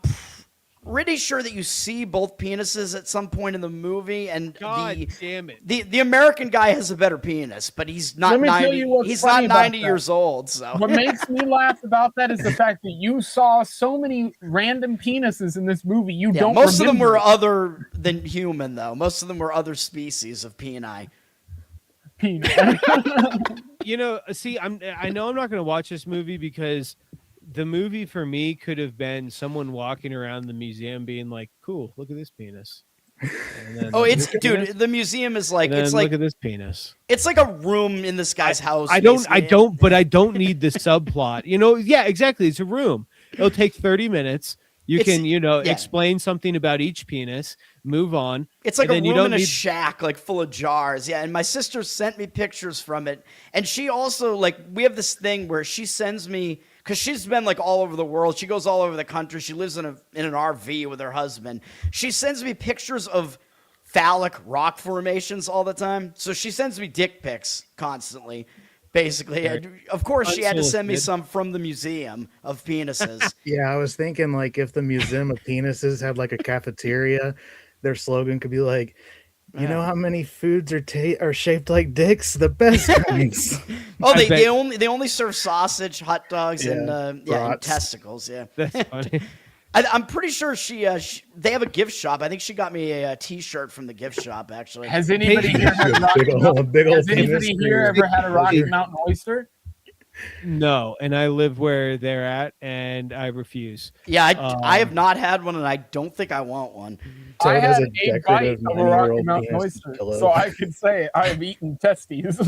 pretty sure that you see both penises at some point in the movie, and God damn it. the American guy has a better penis, but he's not Let me tell 90. you what's He's funny not about 90 that. years old. So What makes me laugh about that is the fact that you saw so many random penises in this movie. You yeah, don't. most of them remember were other than human, though. Most of them were other species of peni. penis. You know, see, I know I'm not going to watch this movie because the movie for me could have been someone walking around the museum being like, "Cool, look at this penis." And then, Oh, it's "Look at this," dude. The museum is like and then, it's like look at this penis. it's like a room in this guy's house. I don't, basically. but I don't need the subplot. You know, yeah, exactly. It's a room. It'll take 30 minutes. You It's- can, you know, yeah. explain something about each penis, move on. It's like and a then you room don't in a need- shack, like full of jars. Yeah, and my sister sent me pictures from it, and she also like we have this thing where she sends me because she's been like all over the world. She goes all over the country. She lives in an RV with her husband. She sends me pictures of phallic rock formations all the time. So she sends me dick pics constantly. Basically, and of course, she had to send me Unsolicited. some from the museum of penises. Yeah, I was thinking like if the Museum of Penises had like a cafeteria, their slogan could be like, you know how many foods are shaped like dicks? The best kinds. Oh, I bet- they only serve sausage, hot dogs, and and brats. testicles. Yeah, That's funny. I'm pretty sure they have a gift shop. I think she got me a T-shirt from the gift shop. Actually, Has anybody here had a big Rocky old, big old Has anybody penis here cream. ever had a Rocky Mountain oyster? No, and I live where they're at, and I refuse. yeah, I have not had one, and I don't think I want one. So I it has had a a bite decorative of a Rocky 9-year-old Mountain penis oyster, pillow. so I could say I've eaten testes.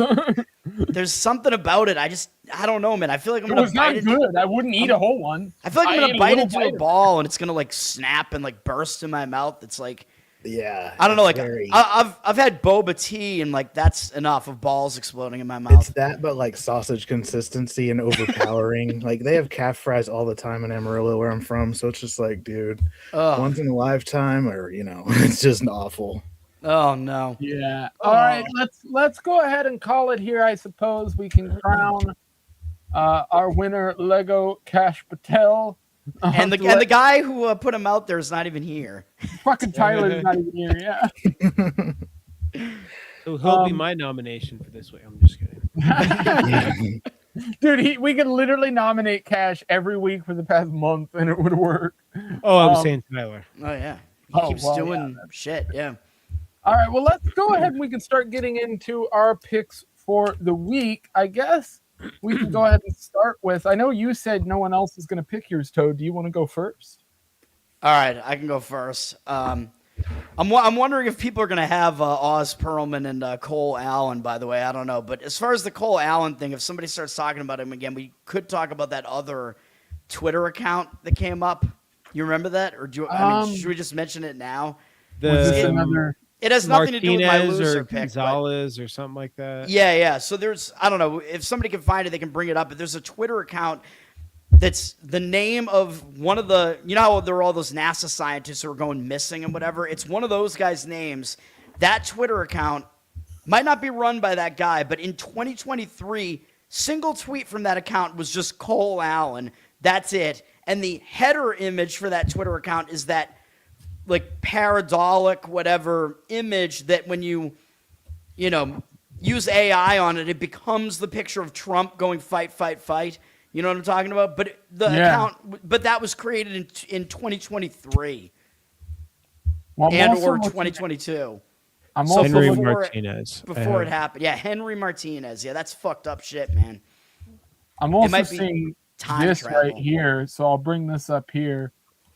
There's something about it. I don't know, man. I feel like I'm It gonna was not bite it. good. I wouldn't eat a whole one. I feel like I'm I gonna ate a bite little into bite a of it. ball, and it's gonna like snap and like burst in my mouth. It's like Yeah. I don't know. Like it's very- I've had boba tea, and like that's enough of balls exploding in my it's mouth. that, but like sausage consistency and overpowering. Like they have calf fries all the time in Amarillo, where I'm from. So it's just like, dude, Ugh. once in a lifetime, or it's just awful. Oh no. Yeah. All right. Let's go ahead and call it here. I suppose we can crown our winner, Lego Cash Patel. And the guy who put him out there is not even here. fucking Tyler's not even here. Yeah. So he'll be my nomination for this week. I'm just kidding. Dude, we could literally nominate Cash every week for the past month and it would work. Oh, I was saying Tyler. Oh yeah. He Oh, keeps well, doing shit. Yeah. All right, well, let's go ahead and we can start getting into our picks for the week. I guess we can go ahead and start with, I know you said no one else is going to pick yours, Toad. Do you want to go first? All right, I can go first. I'm wondering if people are going to have Oz Perlman and Cole Allen, by the way. I don't know. But as far as the Cole Allen thing, if somebody starts talking about him again, we could talk about that other Twitter account that came up. You remember that? Or should we just mention it now? Was this The another? It has nothing to do with my Martinez loser or pick. But Gonzalez or something like that. yeah. So there's, I don't know, if somebody can find it, they can bring it up. But there's a Twitter account that's the name of one of the, you know how there are all those NASA scientists who are going missing and whatever? It's one of those guys' names. That Twitter account might not be run by that guy, but in 2023, single tweet from that account was just Cole Allen. That's it. And the header image for that Twitter account is that like paradolic whatever image that when you use AI on it, it becomes the picture of Trump going fight, fight, fight. You know what I'm talking about? But that was created in 2023 Well, I'm also or looking- 2022 I'm So also Henry looking- Martinez. before it happened. Yeah, Henry Martinez. Yeah, that's fucked up shit, man. I'm also might be seeing time this travel. right here, so I'll bring this up here.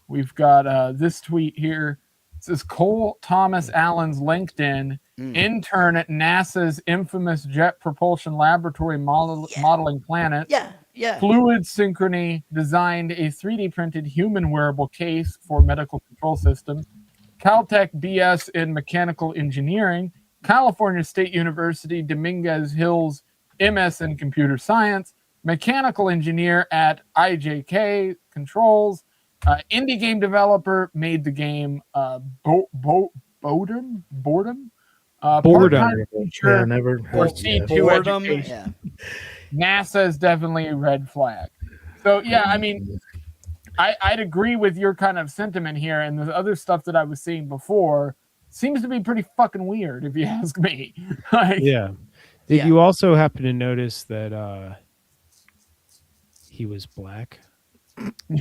We've got this tweet here. This is Cole Thomas Allen's LinkedIn, intern at NASA's infamous Jet Propulsion Laboratory modeling planets. Yeah. Fluid Synchrony designed a 3D printed human wearable case for medical control system. Caltech BS in mechanical engineering. California State University Dominguez Hills MS in computer science. Mechanical engineer at IJK Controls. Indie game developer, made the game Boredom. Boredom. Part-time teacher Yeah, never or heard of that. C2 Boredom. education. Yeah. NASA is definitely a red flag. So yeah, I mean, I'd agree with your kind of sentiment here, and the other stuff that I was seeing before seems to be pretty fucking weird, if you ask me. Like, Yeah. Did Yeah. you also happen to notice that he was black? you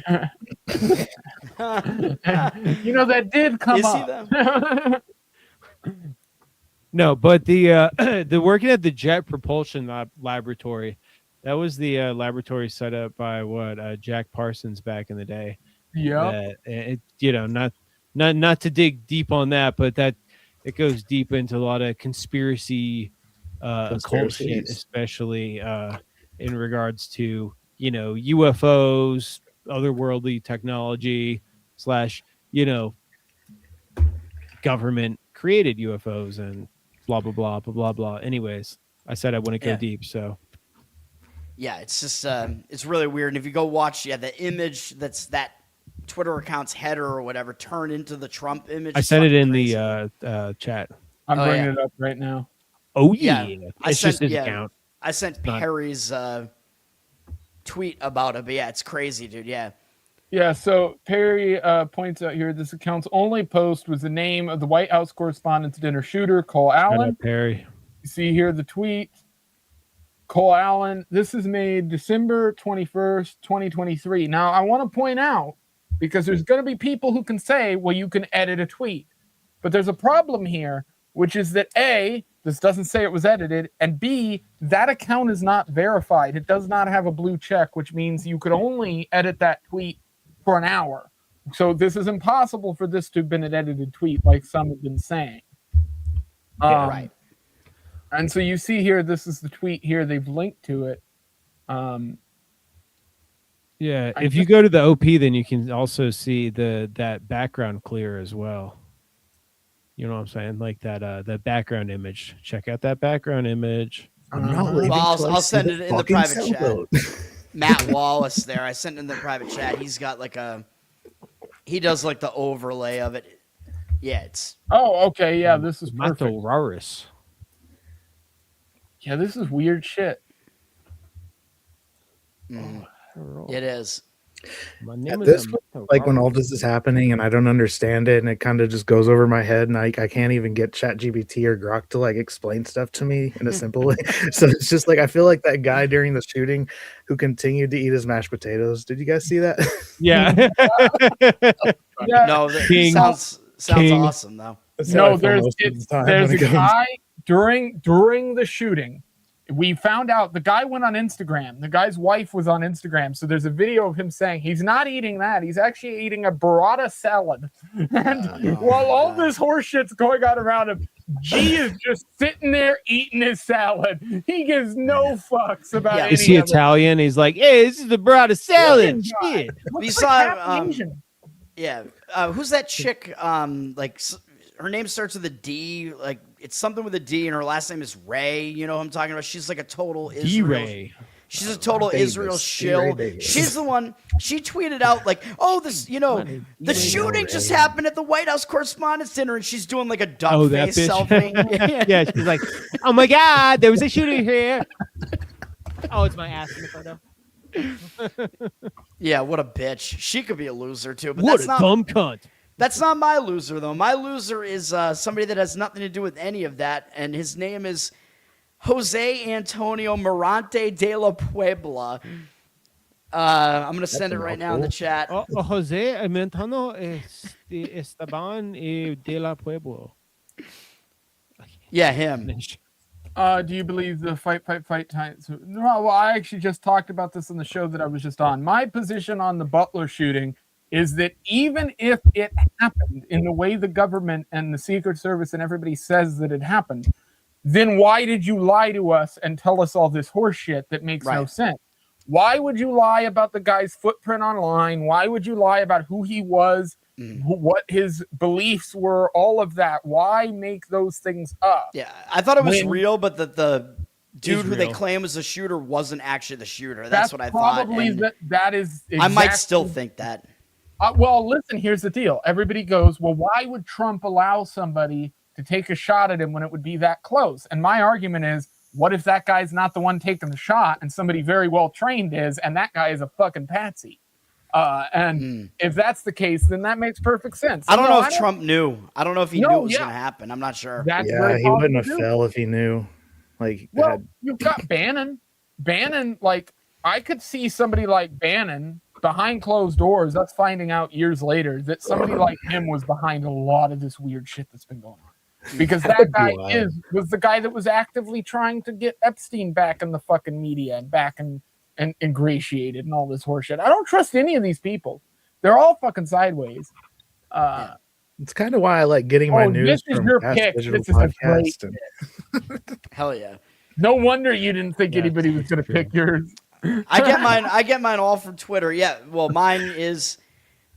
know, that did come Is he up. though? No, but the working at the Jet Propulsion Laboratory, that was the laboratory set up by Jack Parsons back in the day. Yeah. It, you know, not to dig deep on that, but that it goes deep into a lot of conspiracy occult shit, especially in regards to, you know, UFOs, otherworldly technology / you know, government created UFOs and blah blah blah blah blah blah. Anyways, I said I wouldn't go Yeah. deep, so Yeah, it's just it's really weird. And if you go watch, the image that's that Twitter account's header or whatever turned into the Trump image. I is sent it fucking in crazy. the chat. I'm Oh, bringing yeah. it up right now. Oh Yeah. yeah, I it's just sent- his yeah. account. I sent Not- Perry's tweet about it, but yeah, it's crazy, dude. Yeah. Yeah, so Perry points out here this account's only post was the name of the White House Correspondents' Dinner shooter, Cole Shout Allen. out Perry. You see here the tweet. Cole Allen. This is made December 21st, 2023. Now, I want to point out, because there's going to be people who can say, well, you can edit a tweet. But there's a problem here, which is that A, this doesn't say it was edited, and B, that account is not verified. It does not have a blue check, which means you could only edit that tweet for an hour. So this is impossible for this to have been an edited tweet, like some have been saying. Right. And so you see here, this is the tweet here. They've linked to it. Yeah, I if you go to the OP, then you can also see that background clear as well. You know what I'm saying? Like that background image. Check out that background image. I'm not leaving Well, till I I'll see send it in the fucking private chat. sailboat. Matt Wallace there. I sent in the private chat. He's got he does like the overlay of it. Yeah, it's Oh, okay. Yeah, this is perfect. Mato Raris. Yeah, this is weird shit. it is. My name At is this Mato point, like when Raris. all this is happening and I don't understand it and it kind of just goes over my head and I can't even get ChatGPT or Grok to like explain stuff to me in a simple way. So it's just like I feel like that guy during the shooting who continued to eat his mashed potatoes. Did you guys see that? Yeah. Yeah, No, that King. sounds King. awesome though. That's how I no, feel there's most of the time there's when a it comes- guy during the shooting. We found out the guy went on Instagram. The guy's wife was on Instagram. So there's a video of him saying he's not eating that. He's actually eating a burrata salad. And while all this horse shit's going on around him, G is just sitting there eating his salad. He gives no fucks about Yeah. any Is he of it. Italian? He's like, hey, this is the burrata salad. Yeah. Shit. Looks You like saw, half Asian. Yeah. Who's that chick? Her name starts with a D. Like it's something with a D, and her last name is Ray. You know what I'm talking about? She's like a total Israel. D-Ray. She's a total Davis, Israel D-Ray shill. Davis. She's the one. She tweeted out like, "Oh, this, the shooting just happened at the White House Correspondents' Dinner," and she's doing like a duck Oh, that face bitch. selfie. Yeah, she's like, oh my God, there was a shooting here. Oh, it's my ass in the photo. Yeah, what a bitch. She could be a loser too, but What that's a not. dumb cunt. That's not my loser, though. My loser is somebody that has nothing to do with any of that, and his name is Jose Antonio Morante de la Puebla. I'm going to send it right now in the chat. Oh, Jose Mentano Esteban de la Pueblo. Yeah, him. Do you believe the fight times? No, well, I actually just talked about this in the show that I was just on. My position on the Butler shooting is that even if it happened in the way the government and the Secret Service and everybody says that it happened, then why did you lie to us and tell us all this horse shit that makes no Right. sense? Why would you lie about the guy's footprint online? Why would you lie about who he was, what his beliefs were, all of that? Why make those things up? Yeah, I thought it was When- real, but the dude who they real. claim was the shooter wasn't actually the shooter. That's what I thought. Probably and that is. I might exactly- still think that. Well, listen. Here's the deal. Everybody goes, well, why would Trump allow somebody to take a shot at him when it would be that close? And my argument is, what if that guy's not the one taking the shot and somebody very well trained is, and that guy is a fucking patsy? And if that's the case, then that makes perfect sense. I don't know if don't- Trump knew. I don't know if he No, knew it was yeah. going to happen. I'm not sure. That's Yeah, very he wouldn't have possible, too. fell if he knew. Like, Well, had- you've got Bannon. Bannon, like, I could see somebody like Bannon behind closed doors. That's finding out years later that somebody like him was behind a lot of this weird shit that's been going on. Because that would be guy wild. was the guy that was actively trying to get Epstein back in the fucking media and back and ingratiated and all this horseshit. I don't trust any of these people. They're all fucking sideways. it's kind of why I like getting my Oh, news this is from your Past pick. Digital This is a great Podcast. And Hell yeah. No wonder you didn't think Yeah, anybody was going to true. pick yours. I get mine all from Twitter. Yeah, well, mine is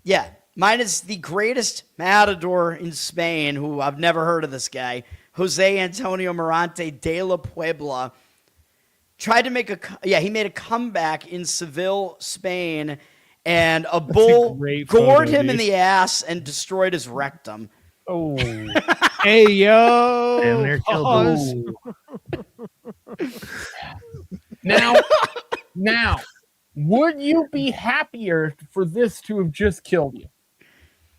the greatest matador in Spain, who I've never heard of this guy, Jose Antonio Morante de la Puebla. Tried to he made a comeback in Seville, Spain, and a bull great gored photo, him in dude. the ass and destroyed his rectum. Oh, Hey yo! Damn near killed pause. now, would you be happier for this to have just killed you?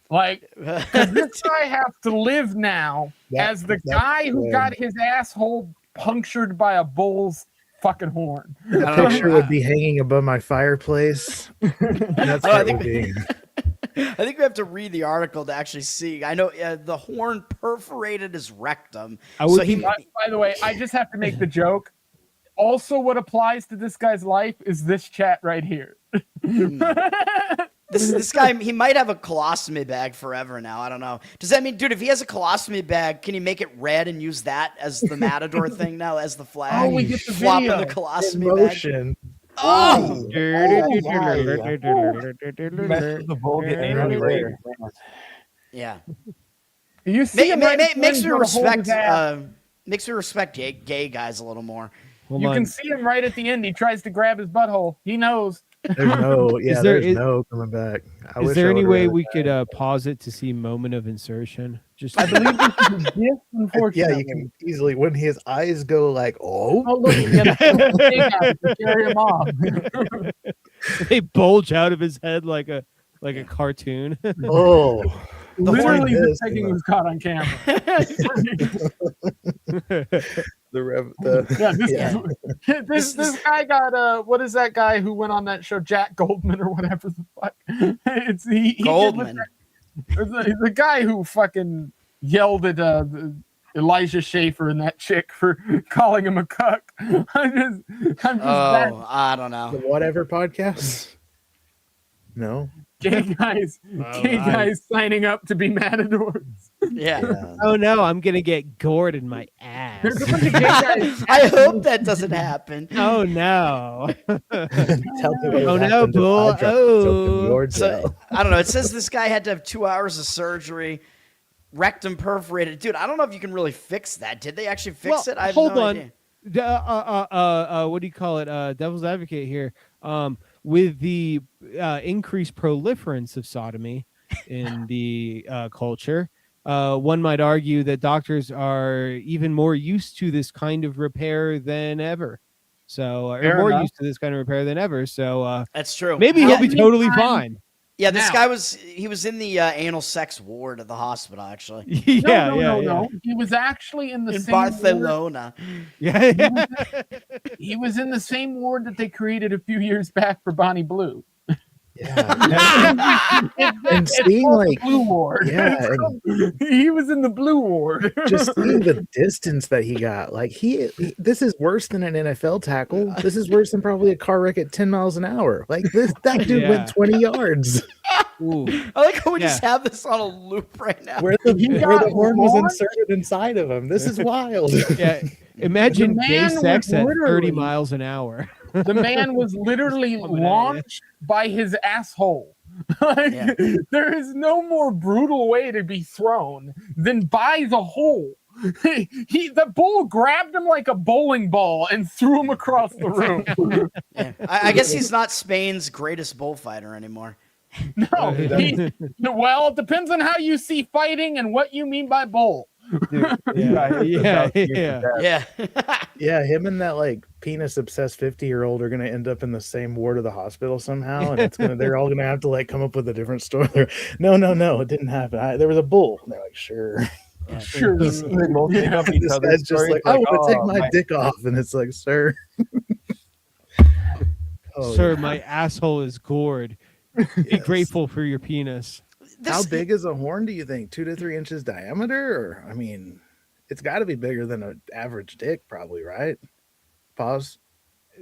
Like, 'cause this guy has to live now as the guy who got his asshole punctured by a bull's fucking horn. I don't know. picture would be hanging above my fireplace. That's Oh, what I it think- would be. I think we have to read the article to actually see. I know the horn perforated his rectum. I would So he, be- By the way, I just have to make the joke. Also, what applies to this guy's life is this chat right here. this guy, he might have a colostomy bag forever now. I don't know. Does that mean, dude, if he has a colostomy bag, can he make it red and use that as the matador thing now, as the flag? Oh, we get the Flop in video. the colostomy bag. Motion. Oh, Mess with the bull, get angry later. yeah. You see him right at the Makes end me go to hold respect. his ass. Makes me respect gay guys a little more. Hold You on. can see him right at the end. He tries to grab his butthole. He knows. There's no, yeah, there- there's no coming back. I Is wish there I any would've way read we that. could pause it to see moment of insertion? Just I believe this is a gift, Yeah, unfortunately. you can easily when his eyes go like, oh, Oh, look, yeah, that's the big guy to carry him off. they bulge out of his head like a cartoon. oh. Literally, horn the is, taking you know. was caught on camera. This guy got what is that guy who went on that show, Jack Goldman or whatever the fuck? It's he Goldman. the guy who fucking yelled at Elijah Schaefer and that chick for calling him a cuck. I'm just Oh, I don't The know. whatever podcast. No. gay guys signing up to be matadors. Yeah. Yeah. Oh no, I'm gonna get gored in my ass. There's a bunch of gay guys. I hope that doesn't happen. Oh no. Tell me what Oh, no, happened if bull. I dropped something Oh. your So tail. I don't know. It says this guy had to have 2 hours of surgery, rectum perforated. Dude, I don't know if you can really fix that. Did they actually fix it? I have hold no on. idea. What do you call it? Devil's advocate here. With the increased proliferance of sodomy in the culture, one might argue that doctors are even more used to this kind of repair than ever. So, or Fair more enough. used to this kind of repair than ever. So, That's true. maybe yeah, he'll be totally fine. yeah, this Now- guy was in the anal sex ward at the hospital, actually. Yeah, No. He was actually in the In same ward. Barcelona. yeah. He was in the same ward that they created a few years back for Bonnie Blue. Yeah. And seeing called the like, Blue Ward. yeah, and He was in the Blue Ward. just seeing the distance that he got, like this is worse than an NFL tackle. This is worse than probably a car wreck at 10 miles an hour. Like that dude Yeah. went 20 yards. Ooh. I like how we Yeah. just have this on a loop right now. Where the got horn was launched? inserted inside of him. This is wild. Yeah. Imagine The gay man sex was at 30 literally- miles an hour. The man was literally Coming at ya. launched by his asshole. Like, Yeah. there is no more brutal way to be thrown than by the hole. The bull grabbed him like a bowling ball and threw him across the room. Yeah. I guess he's not Spain's greatest bullfighter anymore. No, Yeah. well, it depends on how you see fighting and what you mean by bull. Dude, Yeah, yeah, yeah. Yeah. Yeah, him and that like penis obsessed 50-year-old are gonna end up in the same ward of the hospital somehow, and they're all gonna have to like come up with a different story. No, it didn't happen. There was a bull. And they're like, sure. Sure. They both make up each This other's guy's just stories, like, I want to take "Oh, my dick off, and it's like, sir. Oh, Sir, yeah. my asshole is gored. Be Yes. grateful for your penis. How This- big is a horn? Do you think 2 to 3 inches diameter? Or I mean, it's got to be bigger than an average dick, probably, right? Pause.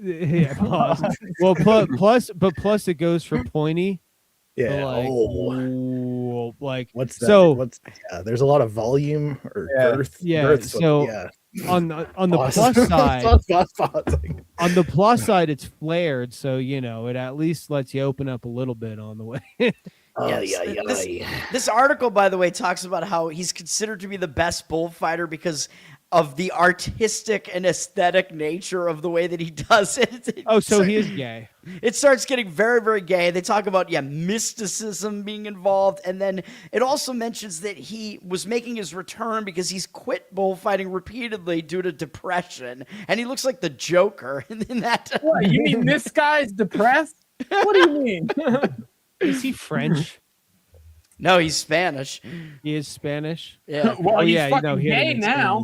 Yeah, pause. Well, plus it goes for pointy. Yeah. So like, oh, ooh, like what's that? so There's a lot of volume or Yeah. girth. Yeah, girth, so- yeah. on the Pause. plus side, Pause. on the plus side, it's flared, so it at least lets you open up a little bit on the way. Oh, Yes, yeah, this- yeah. This article, by the way, talks about how he's considered to be the best bullfighter because of the artistic and aesthetic nature of the way that he does it. Oh, so he is gay. It starts getting very, very gay. They talk about, mysticism being involved. And then it also mentions that he was making his return because he's quit bullfighting repeatedly due to depression. And he looks like the Joker in that. What, you mean this guy's depressed? What do you mean? Is he French? No, he's Spanish. He is Spanish. Yeah. Well, Oh he's yeah, fucking he had gay an now.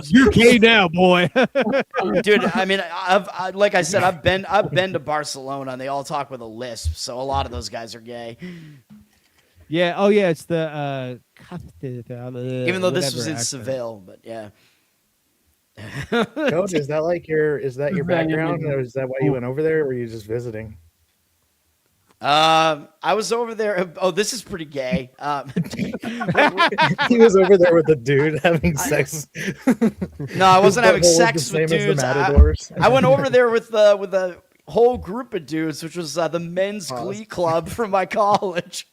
You're gay now, boy. Dude, I mean, like I said, I've been to Barcelona and they all talk with a lisp. So a lot of those guys are gay. Yeah. Oh yeah, it's the Even though this was in Seville, but yeah. Coach, is that like your background, or is that why Oh. you went over there, or were you just visiting? I was over there. Oh, this is pretty gay. He was over there with a dude having sex. No, I wasn't having His butthole was sex the with same as the dudes. Matadors. I went over there with a whole group of dudes, which was the men's Pause. glee club from my college.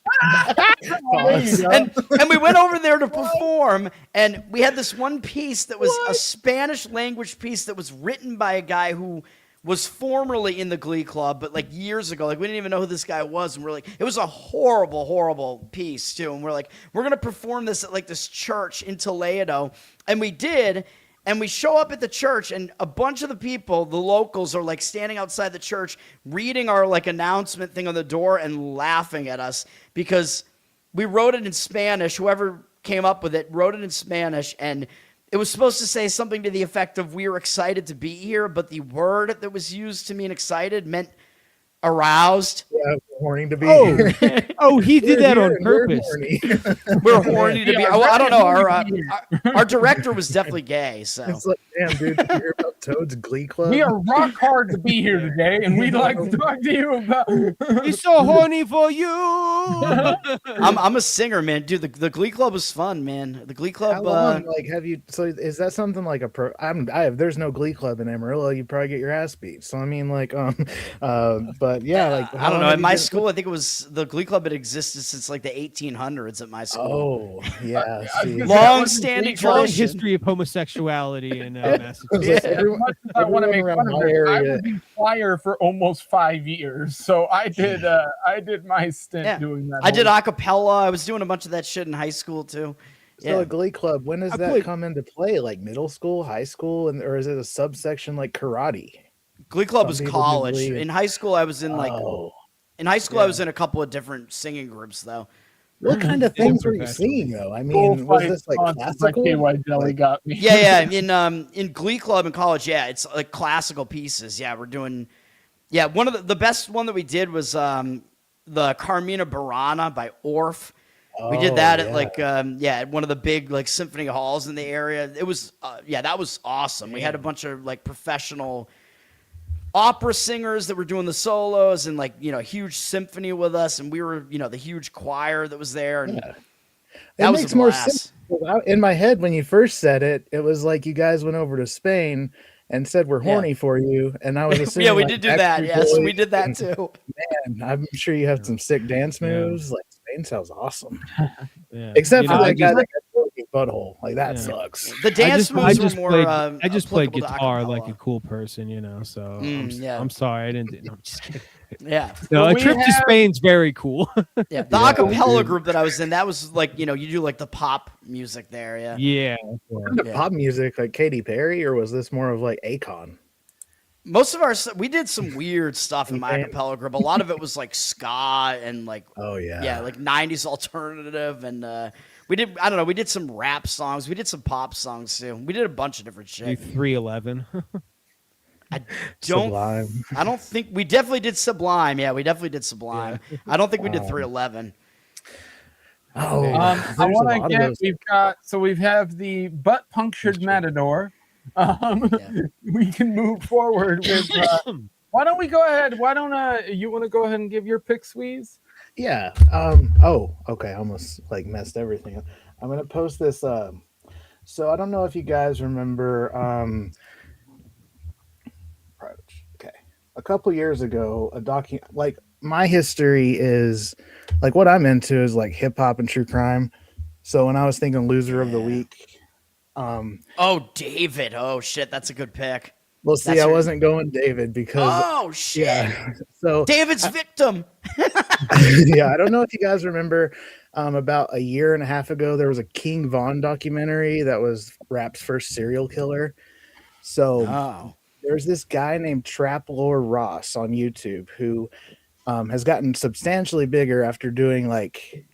Pause. And we went over there to perform, and we had this one piece that was a Spanish language piece that was written by a guy who was formerly in the glee club, but like years ago, like we didn't even know who this guy was, and we're like, it was a horrible, horrible piece too, and we're like, we're gonna perform this at like this church in Toledo, and we did. And we show up at the church, and a bunch of the people, the locals, are like standing outside the church, reading our like announcement thing on the door and laughing at us because we wrote it in Spanish. Whoever came up with it wrote it in Spanish, and it was supposed to say something to the effect of "We were excited to be here," but the word that was used to mean excited meant aroused. Yeah, horny to be. Oh, oh, he did We're that here on and we're purpose. horny. We're horny to be. Yeah, Well, I don't know. very Our director was definitely gay, so. It's like, damn, dude, did you hear about Toad's Glee Club? We are rock hard to be here today, and we'd like to talk to you about. He's so horny for you. I'm a singer, man. Dude, the Glee Club was fun, man. The Glee Club. How long? Like, have you? So, is that something like a pro? There's no Glee Club in Amarillo. You probably get your ass beat. So, I mean, like, but yeah, like, I don't know. At my school, I think it was the Glee Club had existed since like the 1800s at my school. Oh, yeah. See. Long-standing Long tradition. history of homosexuality in Massachusetts. Yeah. As much as I want to make Everyone fun around of my it, I area. was in choir for almost 5 years, so I did my stint Yeah. doing that. I did whole- a cappella. I was doing a bunch of that shit in high school too. So, Yeah. a Glee Club. When does I that played- come into play? Like middle school, high school, or is it a subsection like karate? Glee Club Some was people do college. Glee. In high school, I was in like Oh. in high school, I was in a couple of different singing groups though. What kind of Yeah, things were you professional. singing though? I Full mean, was fight this like sponsors by classical? KY Jelly got me. Yeah, in Glee Club in college, yeah, it's like classical pieces. Yeah, we're doing. Yeah, one of the best one that we did was the Carmina Burana by Orff. We did that at like at one of the big like symphony halls in the area. It was that was awesome. We had a bunch of like professional opera singers that were doing the solos and like, you know, a huge symphony with us. And we were, you know, the huge choir that was there. And Yeah. that It was makes a more blast. sense. In my head, when you first said it, it was like you guys went over to Spain and said we're Yeah. horny for you, and I was assuming Yeah, we like did do that. Backstreet Yes, we Boys did that and- too. Man, I'm sure you have some sick dance Yeah. moves. Like Spain sounds awesome, Yeah. except You for know, that I guy just- that got broken butthole. Like that Yeah. sucks. The dance I moves just were more. played. I just played applicable to guitar like a acapella. cool person, you know. So Yeah. I'm sorry, I didn't. No, I'm just kidding. Yeah. No, Well, a we trip to have- Spain's very cool. Yeah. The Yeah, acapella dude. group that I was in, that was like, you know, you do like the pop music there. Yeah. Yeah. Kind of Yeah. pop music like Katy Perry, or was this more of like Akon? Most of we did some weird stuff in my Okay. acapella group. A lot of it was like ska and like, Oh yeah, yeah, like 90s alternative. And we did, I don't know, we did some rap songs. We did some pop songs too. We did a bunch of different Do shit. 311. Sublime. I don't think we definitely did Sublime. Yeah, we definitely did Sublime. I don't think we did 311. Oh, I there's a want lot to of get. those. We have the butt punctured matador. Yeah. We can move forward with. Why don't we go ahead? Why don't you want to go ahead and give your pick, Squeeze? Yeah. Oh, okay. I almost like messed everything up. I'm gonna post this. So I don't know if you guys remember. Okay. A couple years ago, like my history is like what I'm into is like hip hop and true crime. So when I was thinking loser of the Yeah. week, Oh, David. Oh, shit. That's a good pick. well, see, That's I your- wasn't going David because Oh, shit. yeah. So David's victim. yeah, I don't know if you guys remember. About a year and a half ago, there was a King Von documentary that was rap's first serial killer. So Oh. there's this guy named Trap Lore Ross on YouTube who has gotten substantially bigger after doing like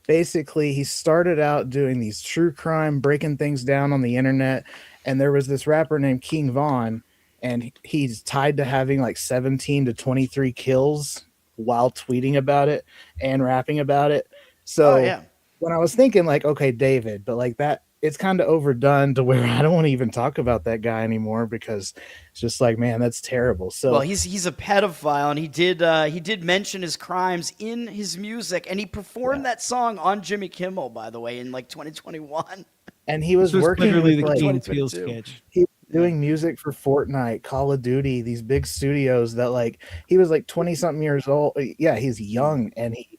basically he started out doing these true crime breaking things down on the internet, and there was this rapper named King Von, and he's tied to having like 17 to 23 kills while tweeting about it and rapping about it. So Oh, yeah. when I was thinking like, okay, David, but like that, it's kind of overdone to where I don't want to even talk about that guy anymore because it's just like, man, that's terrible. So Well, he's a pedophile, and he did mention his crimes in his music, and he performed that song on Jimmy Kimmel, by the way, in like 2021. and he was This was working literally with, the like, Keen 2022. Field sketch. he was doing music for Fortnite, Call of Duty, these big studios that like he was like 20 something years old. Yeah, he's young, and he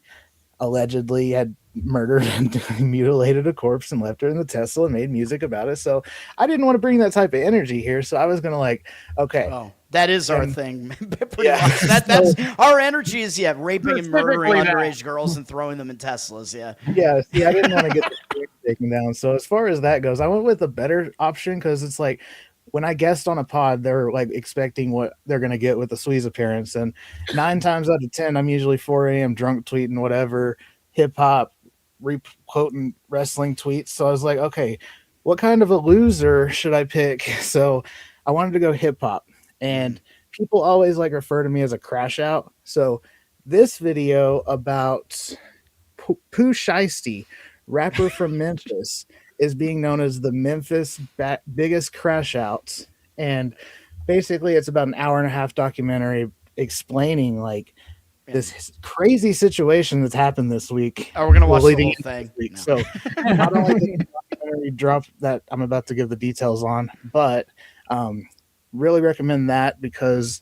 allegedly had murdered and mutilated a corpse and left her in the Tesla and made music about it. So I didn't want to bring that type of energy here. So I was gonna like, okay, Oh, that is our And- thing. Pretty Yeah. much. That's our energy is raping and murdering Specifically that. underage girls and throwing them in Teslas. Yeah. yeah, see, I didn't want to get the streak taken down. So as far as that goes, I went with a better option because it's like when I guest on a pod, they're like expecting what they're gonna get with the SWEEZE appearance, and 9 times out of 10, I'm usually 4 a.m. drunk tweeting whatever hip hop, quoting wrestling tweets. So I was like, okay, what kind of a loser should I pick? So I wanted to go hip hop, and people always like refer to me as a crash out. So this video about Pooh Shiesty, rapper from Memphis, is being known as the Memphis biggest crash outs. And basically it's about an hour and a half documentary explaining like this crazy situation that's happened this week. Oh, we're gonna watch the leading whole into thing. this week. No. So not only did the documentary drop that I'm about to give the details on, but really recommend that because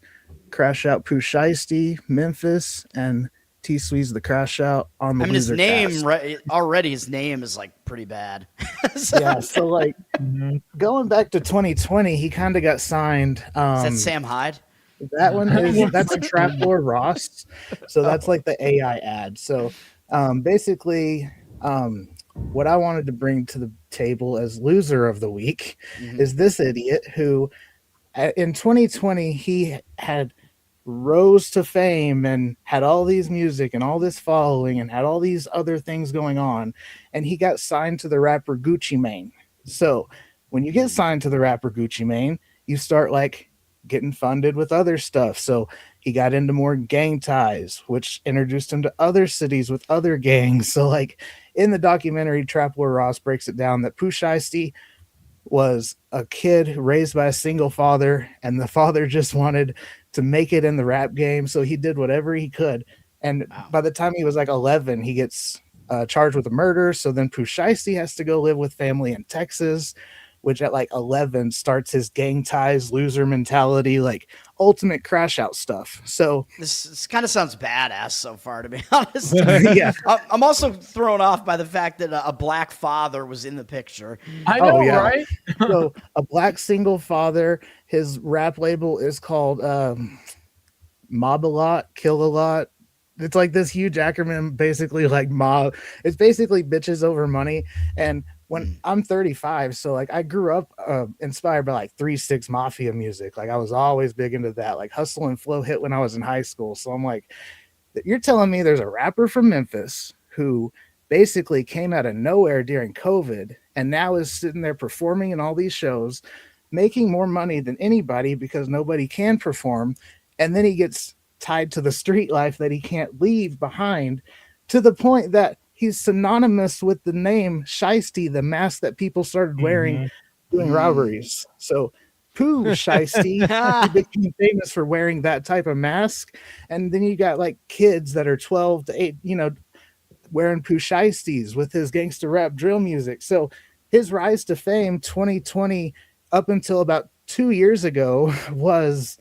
Crash Out Pooh Shiesty, Memphis, and T SWEEZE the Crash Out on the I mean, his LoserCast. name already. His name is like pretty bad. So- Yeah, so like going back to 2020, he kind of got signed. Is that Sam Hyde? That one is that's a Trapdoor Ross. So that's like the AI ad. So basically, what I wanted to bring to the table as loser of the week is this idiot who in 2020 he had rose to fame and had all these music and all this following and had all these other things going on, and he got signed to the rapper Gucci Mane. So when you get signed to the rapper Gucci Mane, you start like getting funded with other stuff. So he got into more gang ties, which introduced him to other cities with other gangs. So like in the documentary, Trap Lore Ross breaks it down that Pooh Shiesty was a kid raised by a single father, and the father just wanted to make it in the rap game, so he did whatever he could. And Wow. by the time he was like 11, he gets charged with a murder. So then Pooh Shiesty has to go live with family in Texas, which at like 11 starts his gang ties, loser mentality, like ultimate crash out stuff. So This kind of sounds badass so far, to be honest. yeah, I'm also thrown off by the fact that a black father was in the picture. I Oh, know, yeah. right? so a black single father. His rap label is called Mob a Lot, Kill a Lot. It's like this huge acronym, basically like mob. It's basically bitches over money. And when I'm 35, so like I grew up inspired by like 3-6 Mafia music. Like I was always big into that. Like Hustle and Flow hit when I was in high school. So I'm like, you're telling me there's a rapper from Memphis who basically came out of nowhere during COVID and now is sitting there performing in all these shows, making more money than anybody because nobody can perform. And then he gets tied to the street life that he can't leave behind, to the point that he's synonymous with the name Shiesty, the mask that people started wearing doing robberies. So Pooh Shiesty, he became famous for wearing that type of mask. And then you got like kids that are 12 to 8, wearing Pooh Shiesties with his gangster rap drill music. So his rise to fame 2020 up until about 2 years ago was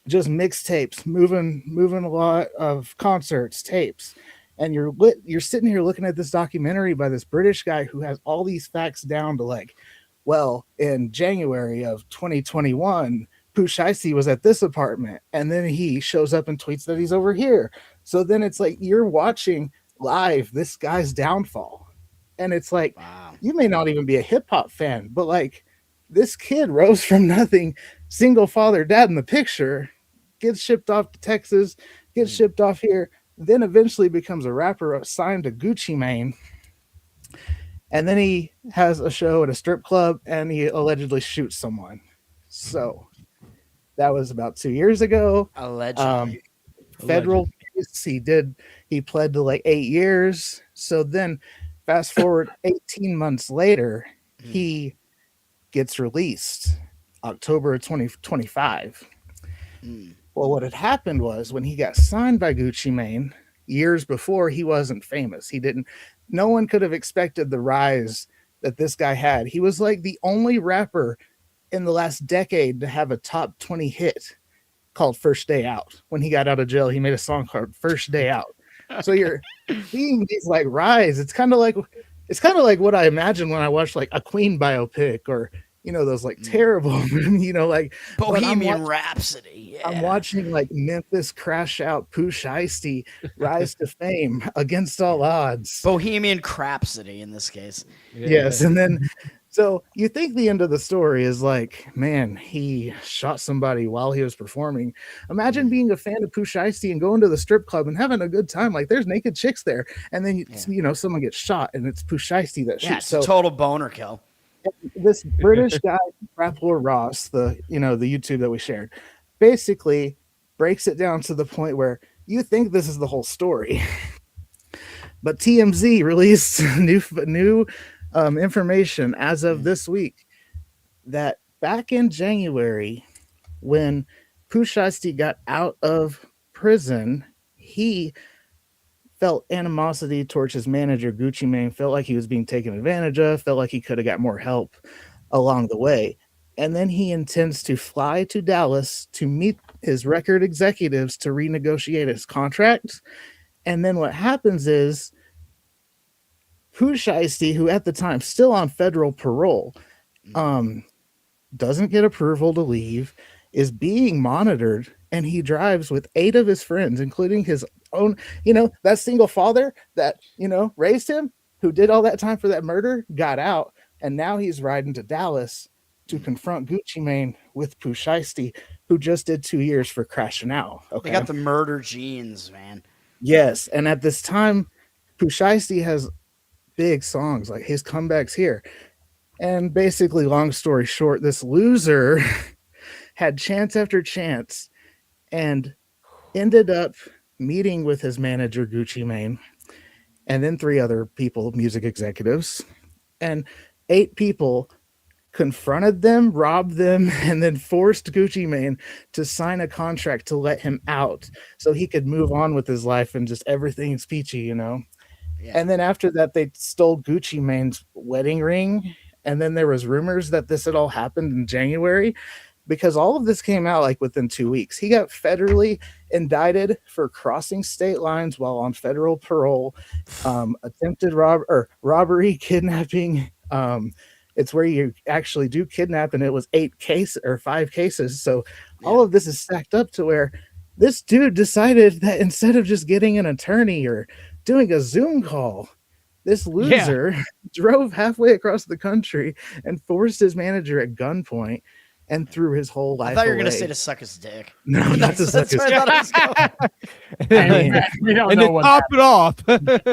just mixtapes, moving a lot of concerts, tapes. And you're sitting here looking at this documentary by this British guy who has all these facts down to like, well, in January of 2021, Pooh Shiesty was at this apartment, and then he shows up and tweets that he's over here. So then it's like you're watching live this guy's downfall. And it's like, Wow. you may not even be a hip hop fan, but like this kid rose from nothing, single father dad in the picture, gets shipped off to Texas, gets shipped off here, then eventually becomes a rapper signed to Gucci Mane. And then he has a show at a strip club and he allegedly shoots someone. So that was about 2 years ago. Allegedly. Federal case, he pled to like 8 years. So then fast forward 18 months later, he gets released October of 2025. Well, what had happened was when he got signed by Gucci Mane years before, he wasn't famous. No one could have expected the rise that this guy had. He was like the only rapper in the last decade to have a top 20 hit called First Day Out. When he got out of jail, he made a song called First Day Out. So you're seeing these like rise. It's kind of like what I imagine when I watch like a Queen biopic or those like terrible, like Bohemian Rhapsody. Yeah. I'm watching like Memphis crash out Pooh Shiesty rise to fame against all odds. Bohemian Crapsody in this case. Yes, and then so you think the end of the story is like, man, he shot somebody while he was performing. Imagine being a fan of Pooh Shiesty and going to the strip club and having a good time. Like there's naked chicks there, and then someone gets shot, and it's Pooh Shiesty that shoots. Yeah, it's a total boner kill. This British guy, Rappler Ross, the YouTube that we shared, basically breaks it down to the point where you think this is the whole story. But TMZ released new information as of this week that back in January, when Pooh Shiesty got out of prison, he felt animosity towards his manager, Gucci Mane, felt like he was being taken advantage of, felt like he could have got more help along the way. And then he intends to fly to Dallas to meet his record executives to renegotiate his contract. And then what happens is Pooh Shiesty, who at the time still on federal parole, doesn't get approval to leave, is being monitored, and he drives with 8 of his friends, including his own, that single father that, raised him, who did all that time for that murder, got out, and now he's riding to Dallas to confront Gucci Mane with Pooh Shiesty, who just did 2 years for crashing out. Okay? They got the murder genes, man. Yes, and at this time, Pooh Shiesty has big songs, like his comeback's here. And basically, long story short, this loser had chance after chance and ended up meeting with his manager, Gucci Mane, and then 3 other people, music executives. And 8 people confronted them, robbed them, and then forced Gucci Mane to sign a contract to let him out so he could move on with his life and just everything's peachy, you know? Yeah. And then after that, they stole Gucci Mane's wedding ring. And then there was rumors that this had all happened in January because all of this came out like within 2 weeks. He got federally indicted for crossing state lines while on federal parole, attempted robbery, kidnapping. It's where you actually do kidnap, and it was 5 cases. So all of this is stacked up to where this dude decided that instead of just getting an attorney or doing a Zoom call, this loser drove halfway across the country and forced his manager at gunpoint and threw his whole life I thought you were away. going to say to suck his dick. No, not to suck his where I thought it was going. I mean, We don't And know then what top it off.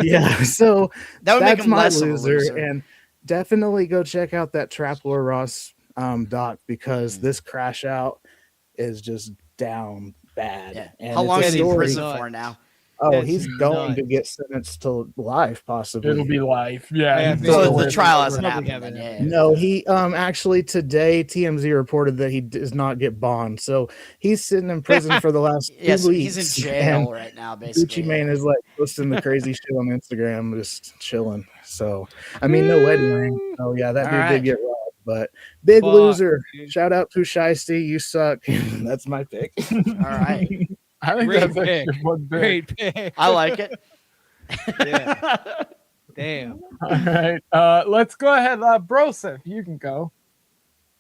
yeah, so That would make that's him my less of a loser. loser. And definitely go check out that Trap Lore Ross doc because this crash out is just down bad. Yeah. And How it's long a is he in story- prison nuts. for now? Oh, That's he's going nuts. to get sentenced to life, possibly. it'll be life. Yeah. Yeah, he's so still So the aware. trial hasn't Probably happened. haven't Then, yeah. No, he actually today TMZ reported that he does not get bond, so he's sitting in prison for the last 2 Yes, weeks. he's in jail and right now, Gucci basically. Mane is like posting the crazy shit on Instagram, just chilling. So I mean, no wedding ring. Oh yeah, that All dude right. did get robbed, but big Fuck, loser. dude. Shout out Pooh Shiesty, you suck. That's my pick. All right. I think Great that's pick. actually one big. Great pick. I like it. Yeah. Damn. All right. Let's go ahead. Broseph, you can go.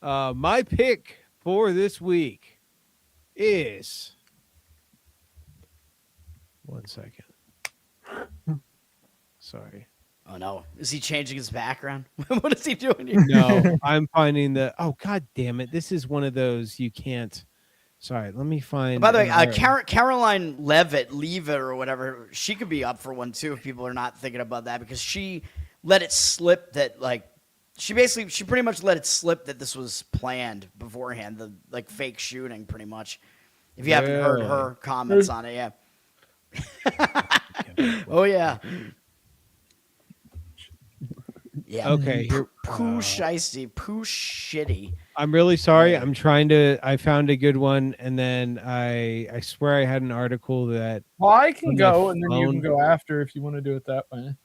My pick for this week is 1 second. Sorry. Oh no. Is he changing his background? What is he doing here? No, I'm finding the. Oh God damn it! This is one of those you can't. Sorry, let me find. By the way, another- Caroline Levitt or whatever, she could be up for one too if people are not thinking about that because she let it slip that like she pretty much let it slip that this was planned beforehand, the like fake shooting pretty much. If you haven't heard Really? her comments on it, yeah. Oh yeah. Yeah. Okay, here. Pooh shiesty, poo shitty. I'm really sorry. I'm trying to. I found a good one, and then I swear I had an article that. Well, I can On my go, and then you phone. can go after if you want to do it that way.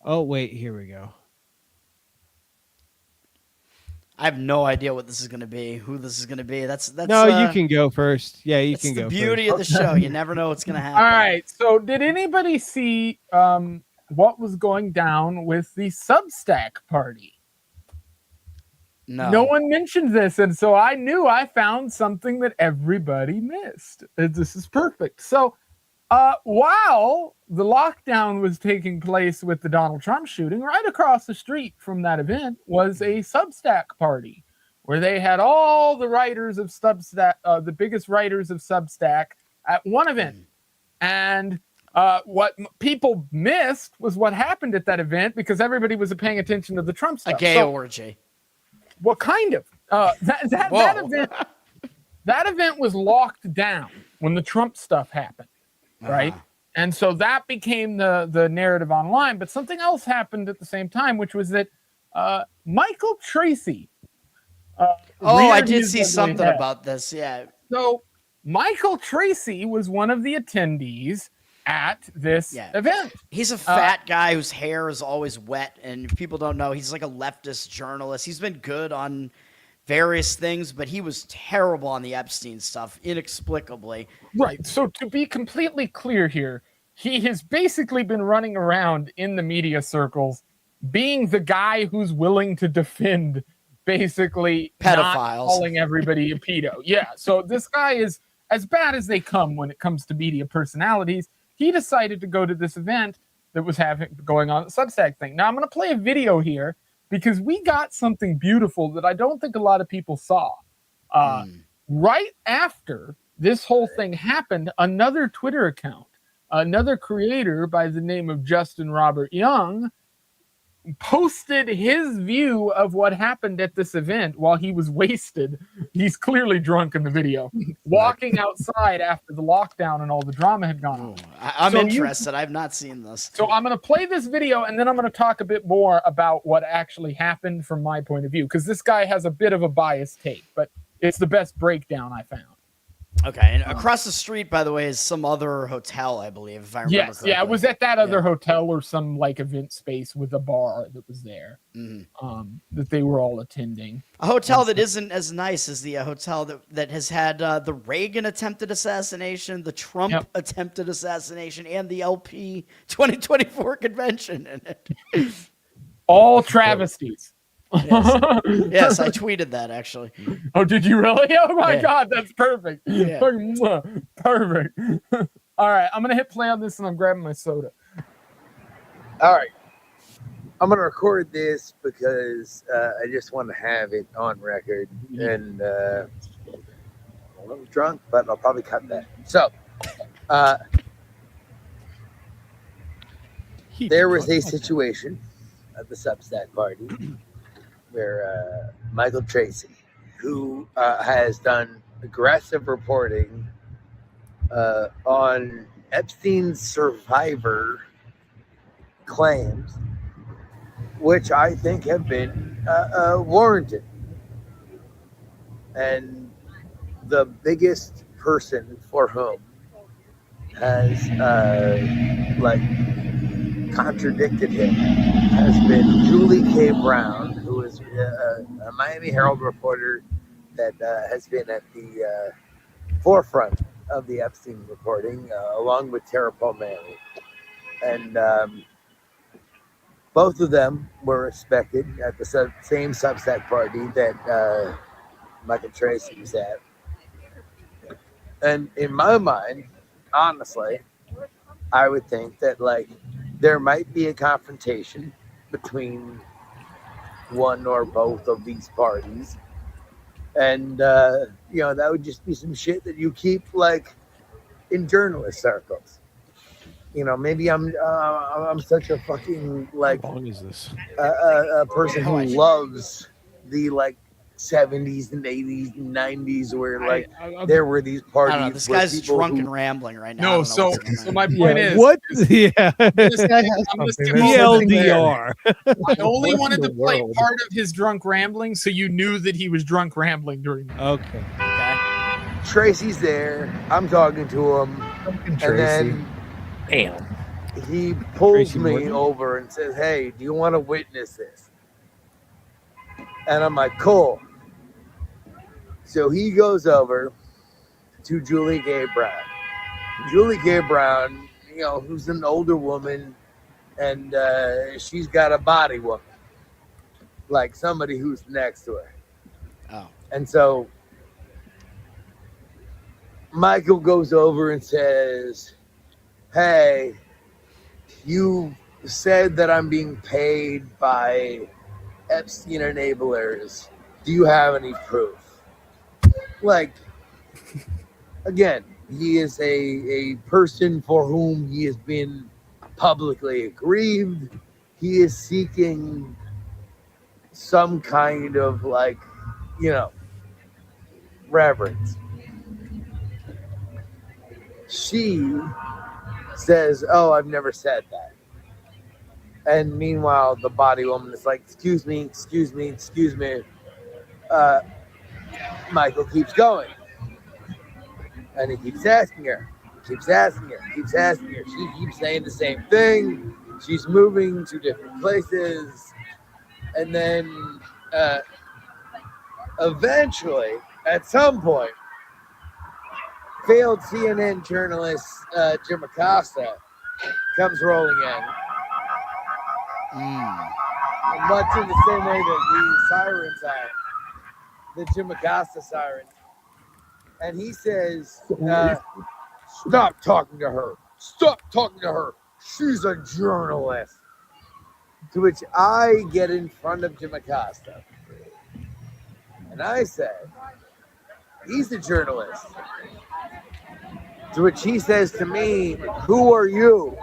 Oh wait, here we go. I have no idea what this is going to be, who this is going to be. That's No, you can go first. Yeah, you That's can the go. beauty of the show. You never know what's going to happen. All right. So, did anybody see what was going down with the Substack party? No one mentioned this, and so I knew I found something that everybody missed. This is perfect. So, while the lockdown was taking place with the Donald Trump shooting, right across the street from that event was a Substack party where they had all the writers of Substack, the biggest writers of Substack, at one event. And what people missed was what happened at that event because everybody was paying attention to the Trump stuff. A gay So- orgy. What kind of? That event was locked down when the Trump stuff happened, right? And so that became the narrative online. But something else happened at the same time, which was that Michael Tracy. I reared did his see ugly something head. about this. Yeah. So Michael Tracy was one of the attendees at this Yeah. event. He's a fat guy whose hair is always wet, and if people don't know, he's like a leftist journalist. He's been good on various things, but he was terrible on the Epstein stuff, inexplicably. Right. So to be completely clear here, he has basically been running around in the media circles being the guy who's willing to defend basically not Pedophiles. calling everybody a pedo. Yeah. So this guy is as bad as they come when it comes to media personalities. He decided to go to this event that was going on at the Substack thing. Now I'm going to play a video here because we got something beautiful that I don't think a lot of people saw. Right after this whole thing happened, another Twitter account, another creator by the name of Justin Robert Young, posted his view of what happened at this event while he was wasted. He's clearly drunk in the video, walking outside after the lockdown and all the drama had gone on. I'm So interested. I've not seen this. So I'm going to play this video and then I'm going to talk a bit more about what actually happened from my point of view, because this guy has a bit of a biased take, but it's the best breakdown I found. Okay, and across the street, by the way, is some other hotel, I believe, if I remember correctly. Yeah, it was at that other hotel or some like event space with a bar that was there, that they were all attending. A hotel that isn't as nice as the hotel that has had the Reagan attempted assassination, the Trump attempted assassination, and the LP 2024 convention in it. All travesties. Yes, I tweeted that actually. Oh, did you really? Oh my God, that's perfect. Yeah. Perfect. All right, I'm gonna hit play on this and I'm grabbing my soda. All right. I'm going to record this because I just want to have it on record. And I'm a little drunk, but I'll probably cut that. So, there was a situation at the Substack party where Michael Tracy, who has done aggressive reporting on Epstein's survivor claims, which I think have been warranted. And the biggest person for whom has contradicted him has been Julie K. Brown, who is a Miami Herald reporter that has been at the forefront of the Epstein reporting, along with Tara Palmieri. And both of them were respected at the same Substack party that Michael Tracy was at. And in my mind, honestly, I would think that there might be a confrontation between one or both of these parties. And, that would just be some shit that you keep in journalist circles. Maybe I'm such a fucking How long is this? a person who loves the 70s and 80s and 90s where there were these parties. I don't know. This guy's drunk and rambling right now. No, so my point is, what? Yeah, This guy has I'm gonna something. skip There's over something there. TLDR. I only What wanted in to the play world? part of his drunk rambling so you knew that he was drunk rambling during that. Okay. Tracy's there. I'm talking to him. Fucking And Tracy. then Damn. he pulls Tracy me Morgan? over and says, "Hey, do you want to witness this?" And I'm like, "Cool." So he goes over to Julie Gay Brown. Julie Gay Brown, who's an older woman, and she's got a body woman, like somebody who's next to her. Oh. And so Michael goes over and says, "Hey, you said that I'm being paid by Epstein enablers. Do you have any proof?" Again, he is a person for whom he has been publicly aggrieved. He is seeking some kind of reverence. She says, "Oh, I've never said that." And meanwhile, the body woman is like, excuse me. Michael keeps going. And he keeps asking her. She keeps saying the same thing. She's moving to different places. And then eventually, at some point, failed CNN journalist Jim Acosta comes rolling in. Much in the same way that the sirens are, the Jim Acosta sirens. And he says, "Stop talking to her. She's a journalist." To which I get in front of Jim Acosta. And I said, "He's a journalist." To which he says to me, "Who are you?"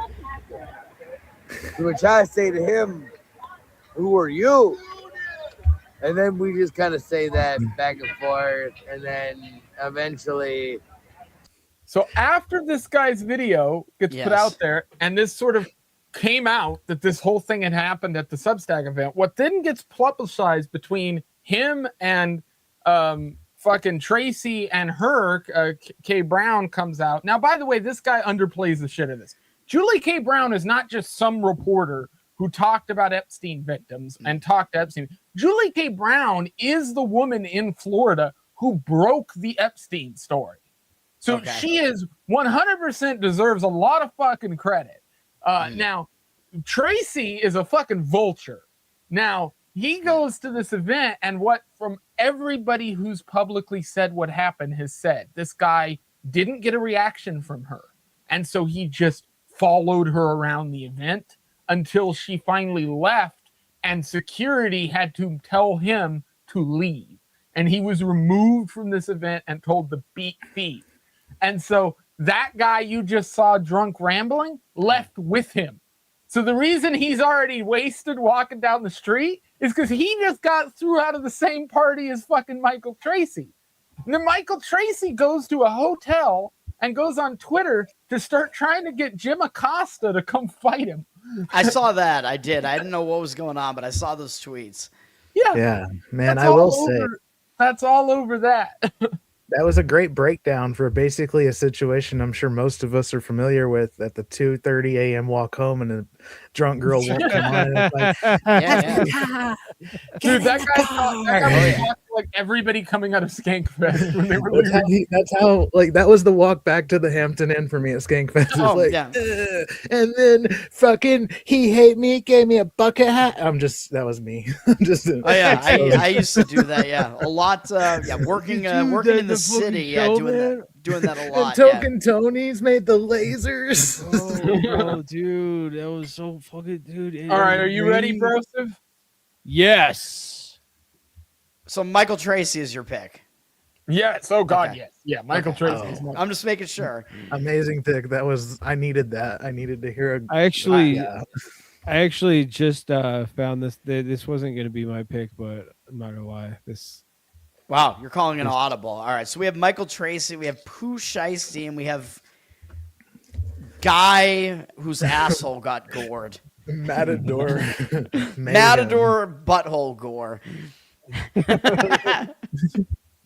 To which I say to him, who are you? And then we just kind of say that back and forth, and then eventually, So after this guy's video gets put Yes. out there, and this sort of came out that this whole thing had happened at the Substack event, what then gets publicized between him and fucking Tracy and her, K. Brown, comes out. Now, by the way, this guy underplays the shit of this. Julie K. Brown is not just some reporter who talked about Epstein victims and talked to Epstein. Julie K. Brown is the woman in Florida who broke the Epstein story. So she is 100% deserves a lot of fucking credit. Now, Tracy is a fucking vulture. Now, he goes to this event, and what from everybody who's publicly said what happened has said, this guy didn't get a reaction from her. And so he just followed her around the event until she finally left, and security had to tell him to leave. And he was removed from this event and told to beat feet. And so that guy you just saw drunk rambling left with him. So the reason he's already wasted walking down the street is because he just got threw out of the same party as fucking Michael Tracy. And then Michael Tracy goes to a hotel and goes on Twitter to start trying to get Jim Acosta to come fight him. I saw that. I did. I didn't know what was going on, but I saw those tweets. Yeah, man, That's I will all say over- that's all over that. that was a great breakdown for basically a situation I'm sure most of us are familiar with at the 2:30 a.m. walk home, and a drunk girl won't come on. And it's like, Yeah. Dude, that guy was talking like everybody coming out of Skankfest when they were leaving. that's how like that was the walk back to the Hampton Inn for me at Skankfest. It was like, yeah. And then fucking he hate me, gave me a bucket hat. That was me. Just Oh yeah, I used to do that. Yeah, a lot. Working in the city. Yeah, doing that a lot. And Token Tony's made the lasers. Oh, dude, that was so fucking dude. All right, are you ready, Broseph? Yes. So Michael Tracy is your pick. Yes. Oh God, Okay. yes. Yeah, Michael Tracy. Oh. is my- I'm just making sure. Amazing pick. I needed that. I needed to hear I actually yeah. just found this. This wasn't going to be my pick, but I'm not gonna lie. Wow, you're calling an audible. All right, so we have Michael Tracy, we have Pooh Shiesty, and we have guy whose asshole got gored. Matador. Matador butthole gore.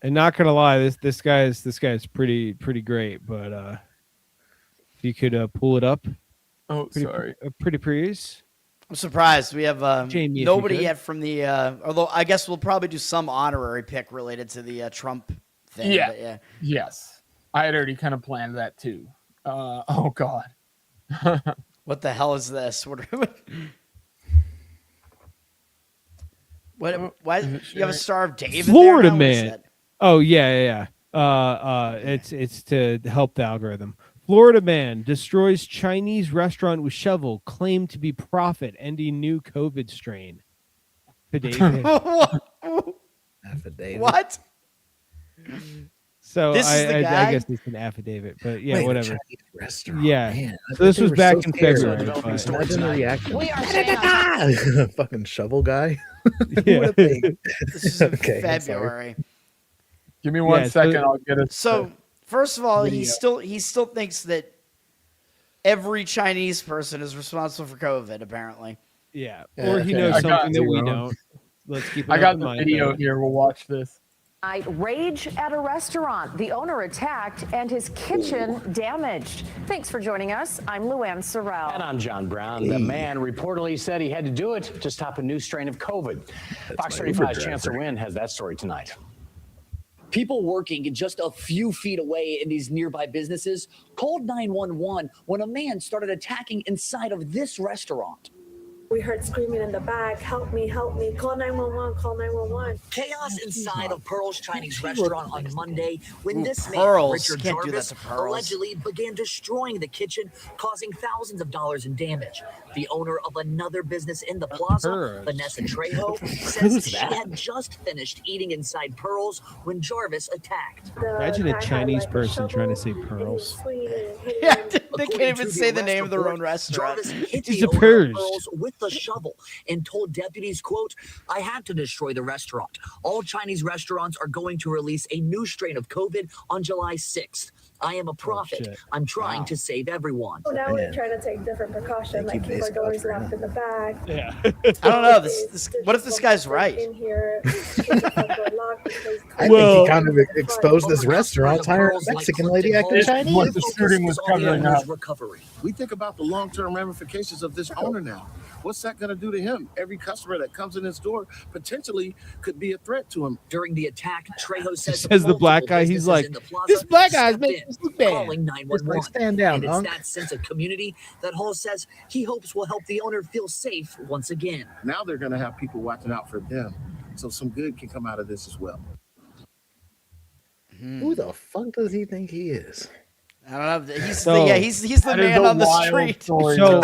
And not gonna lie, this guy's pretty great. But if you could pull it up, Oh, sorry. pretty please. I'm surprised we have Jamie, if you nobody could. yet from the. Although I guess we'll probably do some honorary pick related to the Trump thing. Yeah. But yeah. Yes, I had already kind of planned that too. Oh God. What the hell is this? Why you have a Star of David? Florida there now? What is man. that? Oh yeah. It's to help the algorithm. Florida man destroys Chinese restaurant with shovel, claimed to be profit, ending new COVID strain. Affidavit. Affidavit. What? So This is the I guy? guess it's an affidavit, but yeah, Wait, whatever. Chinese restaurant. Yeah. Man, I So this bet they was were back so in scared. February. but- Imagine the reaction. We are saying Fucking shovel guy. Who Yeah. would've think? This is in Okay, I'm sorry. February. Give me one Yeah, second. so- I'll get it. So first of all, he Video. still thinks that every Chinese person is responsible for COVID. Apparently, Yeah. Yeah, Or he okay. knows I got something that we you, Ron. don't. Let's keep it I got in the mind, video though. here. We'll watch this. Rage at a restaurant. The owner attacked and his kitchen damaged. Thanks for joining us. I'm Luann Sorrell. And I'm John Brown. The man reportedly said he had to do it to stop a new strain of COVID. Fox my Uber 35's driver. Chancellor Wynn has that story tonight. People working just a few feet away in these nearby businesses called 911 when a man started attacking inside of this restaurant. We heard screaming in the back, help me, call 911, call 911. Chaos inside of Pearl's Chinese restaurant on Monday when this man, Pearls. Richard Can't do that Jarvis, to Pearls. allegedly began destroying the kitchen, causing thousands of dollars in damage. The owner of another business in the plaza, Pearls. Vanessa Trejo, says she had just finished eating inside Pearl's when Jarvis attacked. The Imagine a guy had, Chinese like, person trying to shovel, say and he was pearls. swinging it and hitting Yeah, him. They can't even say the name of their own restaurant. Jarvis hit He's the a owner of purge. Earl's with a shovel and told deputies, quote, "I had to destroy the restaurant. All Chinese restaurants are going to release a new strain of COVID on July 6th. I am a prophet. shit. I'm trying to save everyone." So now Man. we're trying to take different precautions, like keep our doors locked in the back. Yeah. I don't know. What if this guy's right? In here, keep the front door locked because I Well- think he kind of exposed his restaurant, hiring a Mexican lady acting This is Chinese. what the shooting was covering up. Recovery. We think about the long-term ramifications of this owner now. What's that going to do to him? Every customer that comes in his door potentially could be a threat to him. During the attack, Trejo says the black guy, he's like, "This black guy's making us look bad." calling 911. Like, stand down, and it's hunk. that sense of community that Hall says he hopes will help the owner feel safe once again. Now they're going to have people watching out for them. So some good can come out of this as well. Who the fuck does he think he is? I don't know. He's So- he's the That is man a on the wild street. story, So,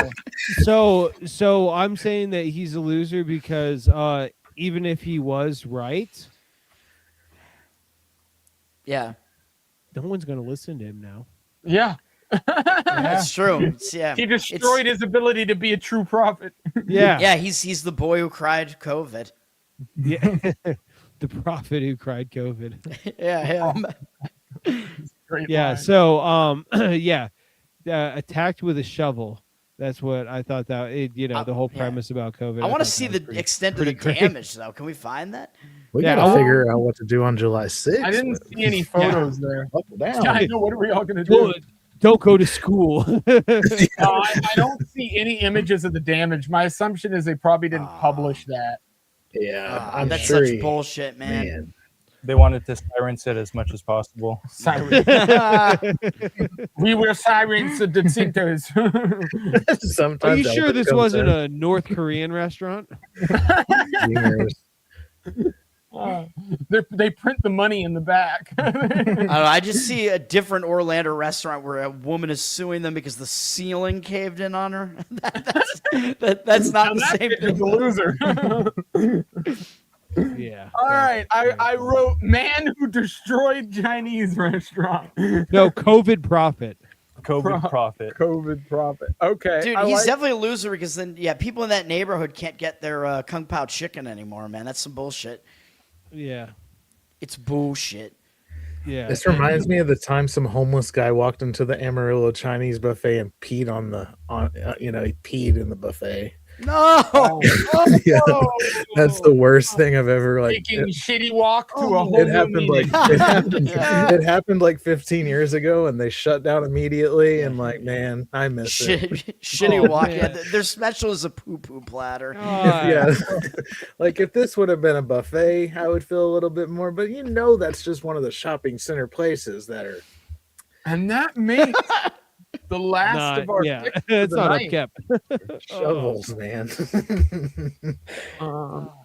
though. so I'm saying that he's a loser because even if he was right, Yeah, no one's gonna listen to him now. Yeah. that's true. Yeah, He destroyed his ability to be a true prophet. Yeah, Yeah, he's the boy who cried COVID. yeah. The prophet who cried COVID. Yeah, Great Yeah. line. So, yeah, attacked with a shovel. That's what I thought. That the whole yeah. premise about COVID. I want to thought see that was the pretty- extent of the pretty great. damage, though. Can we find that? We Yeah, gotta I'll- figure out what to do on July 6th. I didn't see any photos there. Up and down. Yeah, I know. What are we all going to do? Don't go to school. I don't see any images of the damage. My assumption is they probably didn't publish that. Yeah, I'm That's sure. such bullshit, man. Man. They wanted to silence it as much as possible. Siren. We were sirens of the centers. Sometimes Are you Albert sure this comes wasn't in. a North Korean restaurant? Zingers. They print the money in the back. I don't know. I just see a different Orlando restaurant where a woman is suing them because the ceiling caved in on her. That's not the same He's thing. a loser. Yeah. All right. I wrote man who destroyed Chinese restaurant. No, COVID prophet. COVID prophet. COVID prophet. Okay. Dude, I he's like- definitely a loser because then, people in that neighborhood can't get their Kung Pao chicken anymore, man. That's some bullshit. Yeah. It's bullshit. Yeah. This reminds me of the time some homeless guy walked into the Amarillo Chinese buffet and peed he peed in the buffet. No! Yeah, that's the worst thing I've ever taking shitty walk to a whole It new happened meaning. it happened like 15 years ago, and they shut down immediately. And like, man, I miss it. Shitty walk. man. Yeah, their special is a poo-poo platter. Yeah, like if this would have been a buffet, I would feel a little bit more. But that's just one of the shopping center places that are. And that makes the last of our picks for it's the not night. upkept. Shovels, man.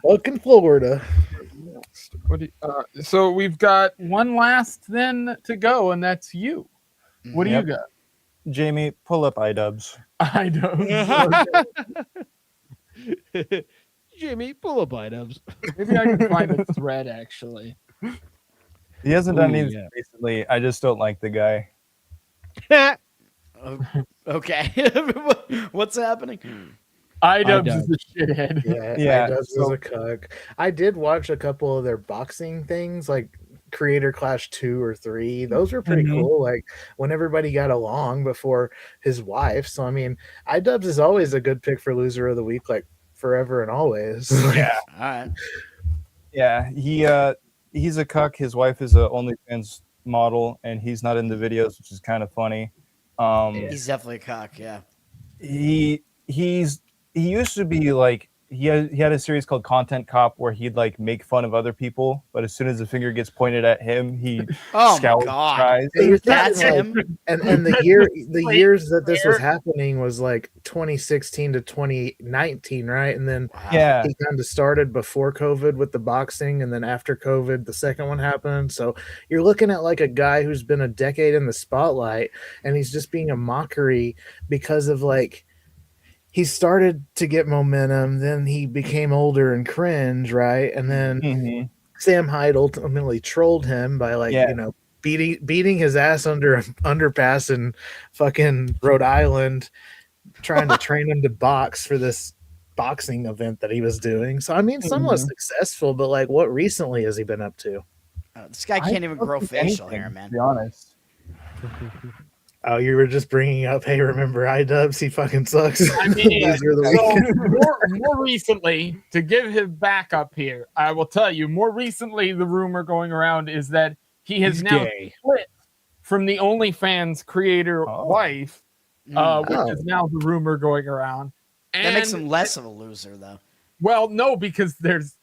Fucking Florida. So we've got one last then to go, and that's you. What do Yep. you got? Jamie, pull up iDubbbz. I don't. Jimmy, pull up items. Maybe I can find a thread actually. He hasn't done Ooh, anything yeah. recently. I just don't like the guy. Okay. What's happening? iDubbbz is a shithead. Yeah, iDubbbz is a cuck. I did watch a couple of their boxing things, like Creator Clash 2 or 3. Those were pretty cool. Like when everybody got along before his wife. So I mean, iDubbbz is always a good pick for loser of the week, like forever and always. Yeah. All right. Yeah, he's a cuck. His wife is a OnlyFans model, and he's not in the videos, which is kind of funny. He's definitely a cock, yeah. He used to be like he had a series called Content Cop where he'd like make fun of other people, but as soon as the finger gets pointed at him, he Oh my scowls God. tries. That's Like- him. And the years that this was happening was like 2016 to 2019, right? And then Yeah. he kind of started before COVID with the boxing, and then after COVID, the second one happened. So you're looking at like a guy who's been a decade in the spotlight, and he's just being a mockery because of like he started to get momentum, then he became older and cringe, right? And then Mhm. Sam Hyde ultimately trolled him by like, Yeah. beating his ass under an underpass in fucking Rhode Island, trying to train him to box for this boxing event that he was doing. So I mean, somewhat successful, but like, what recently has he been up to? This guy can't even grow facial hair, To man. be honest. Oh, you were just bringing up, hey, remember iDubbbz? He fucking sucks. I mean, Loser of the so week. more recently, to give his backup here, I will tell you, more recently, the rumor going around is that he has He's now gay. split from the OnlyFans creator wife, which is now the rumor going around. And That makes him less of a loser, though. well, no, because there's